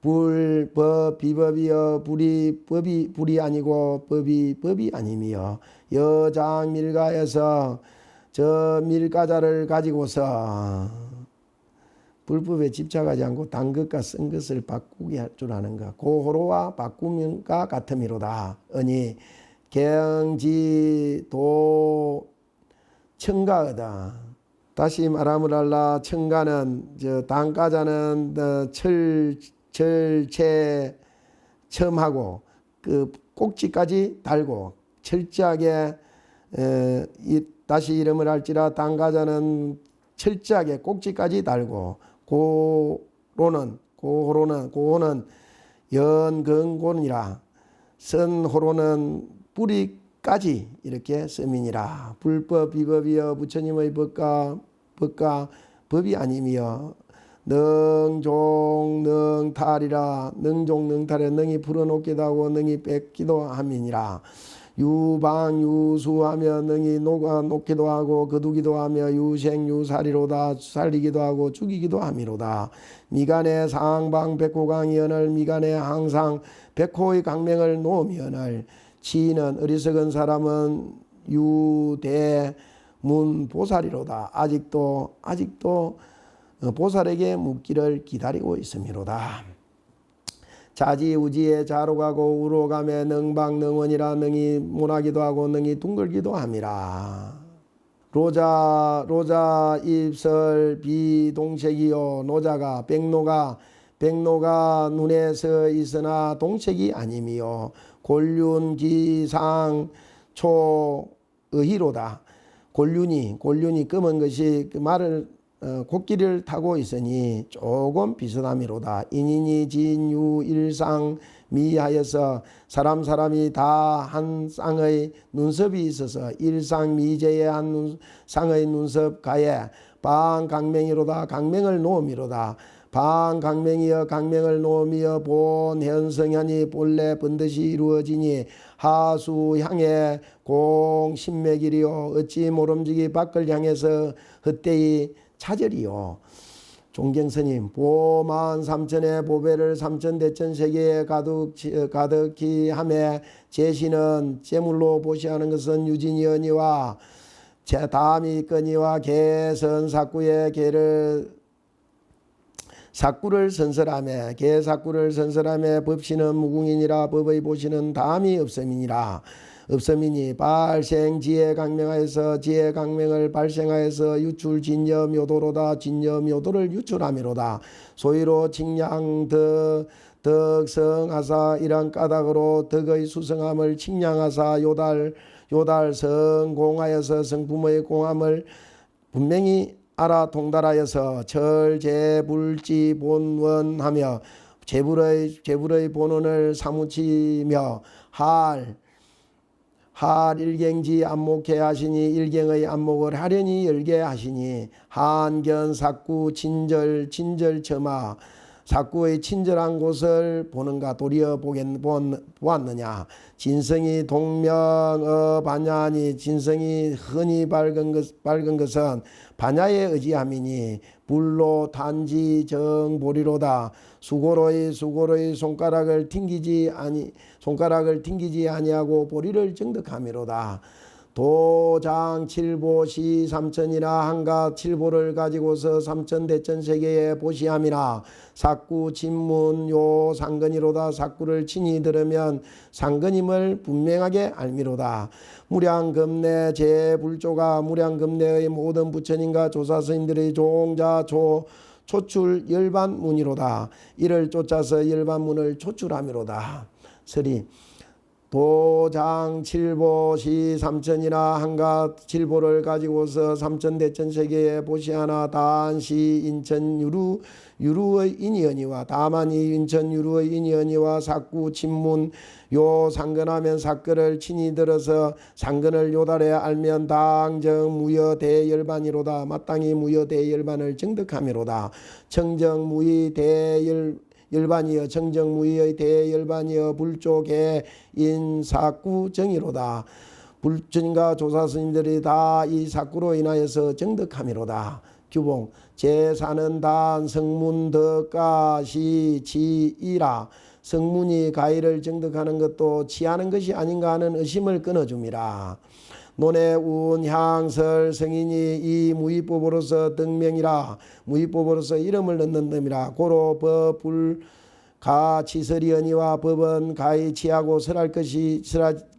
불법 비법이여 불이 아니고 법이 아니며 여장 밀가에서 저 밀가자를 가지고서 불법에 집착하지 않고 단 것과 쓴 것을 바꾸게 할 줄 아는 것 고호로와 바꾸면과 같음이로다. 언니 경지도 청가하다. 다시 말하므랄라 청가는 당가자는 철제 첨하고 그 꼭지까지 달고 철저하게 다시 이름을 할지라 당가자는 철저하게 꼭지까지 달고 고호로는 연근곤이라 선호로는 뿌리까지 이렇게 쓰미니라. 불법 비법이여 부처님의 법이 아니며 능종 능탈이라. 능종 능탈에 능이 풀어놓기도 하고 능이 뺏기도 함이니라. 유방 유수하며 능이 녹기도 하고 거두기도 하며 유생 유살이로다. 살리기도 하고 죽이기도 함이로다. 미간에 상방 백호강이언을 미간에 항상 백호의 강명을 놓으면을 지는 어리석은 사람은 유대문 보살이로다. 아직도 보살에게 묻기를 기다리고 있음이로다. 자지우지에 자로 가고 우로 가며 능방능원이라. 능이 모나기도 하고 능이 둥글기도 함이라. 로자 입설 비동책이요. 노자가 백로가 눈에 서 있으나 동책이 아님이요. 곤륜기상 초의희로다. 곤륜이 검은 것이 그 말을 코끼리를 타고 있으니 조금 비슷함이로다. 인인이 진유 일상 미하여서 사람이 다 한 쌍의 눈썹이 있어서 일상미제의 한 쌍의 눈썹 가에 방강명이로다. 강명을 놓음이로다. 방강명이여 강명을 놓음이여 본현성현이 본래 번듯이 이루어지니 하수향에 공신맥이리요. 어찌 모름지기 밖을 향해서 헛되이 차절이요. 종경스님 보만 삼천의 보배를 삼천대천세계에 가득히 하매 제시는 제물로 보시하는 것은 유진이언이와 다음이 있거니와 개선사구의 사구를 선설하며 개사구를 선설하며 법시는 무궁이니라. 법의 보시는 다음이 없음이니 발생지혜 강명하여서 지혜 강명을 발생하여서 유출 진여묘도로다. 진여묘도를 유출함이로다. 소위로 칭량 덕성하사 이런 까닭으로 덕의 수성함을 칭량하사 요달 성공하여서 성품의 공함을 분명히 알아 통달하여서 철제불지 본원하며 제불의 본원을 사무치며 할 일경지 안목해 하시니 일경의 안목을 하려니 열게 하시니 한견 사구 친절 처마 사구의 친절한 곳을 보는가 도리어 보았느냐. 진성이 동명어 반야니 진성이 흔히 밝은 것은 반야에 의지함이니 불로 단지 정보리로다. 수고로의 손가락을 튕기지 아니하고 보리를 정득함이로다. 도장 칠보시 삼천이나 한가 칠보를 가지고서 삼천대천세계에 보시함이라. 사구 진문 요 상근이로다. 사구를 친히 들으면 상근임을 분명하게 알미로다. 무량겁내 제불조가 무량겁내의 모든 부처님과 조사스님들의 종자 초출 열반문이로다. 이를 쫓아서 열반문을 초출함이로다. 서리 도장 칠보시 삼천이나 한가 칠보를 가지고서 삼천대천세계에 보시하나 단시 인천 유루의 인이언이와 다만이 인천 유루의 인이언이와 사구 친문 요 상근하면 사건을 친히 들어서 상근을 요달에 알면 당정 무여 대열반이로다. 마땅히 무여 대열반을 정득함이로다. 청정무의 대열반이여 청정무의 대열반이여 불조계 인사구 정이로다. 불전과 조사스님들이 다 이 사구로 인하여서 정득함이로다. 규봉 제사는 단 성문 덕가시 지이라. 성문이 가의를 정득하는 것도 취하는 것이 아닌가 하는 의심을 끊어줌이라. 논의 운향설 성인이 이 무의법으로서 등명이라. 무의법으로서 이름을 넣는 셈이라. 고로 법불 가 치설이언니와 법은 가히 취하고 설할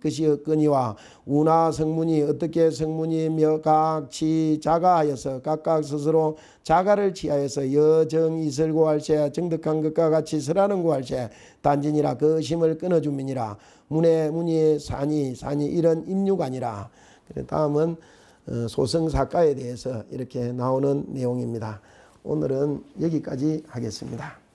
것이었거니와 우나 성문이 어떻게 성문이 각 자가하여서 각각 스스로 자가를 취하여서 여정 이설고 할세 정득한 것과 같이 설하는 고 할세 단진이라 그 심을 끊어주민이라 문이 산이 이런 임류관이라. 다음은 소성사가에 대해서 이렇게 나오는 내용입니다. 오늘은 여기까지 하겠습니다.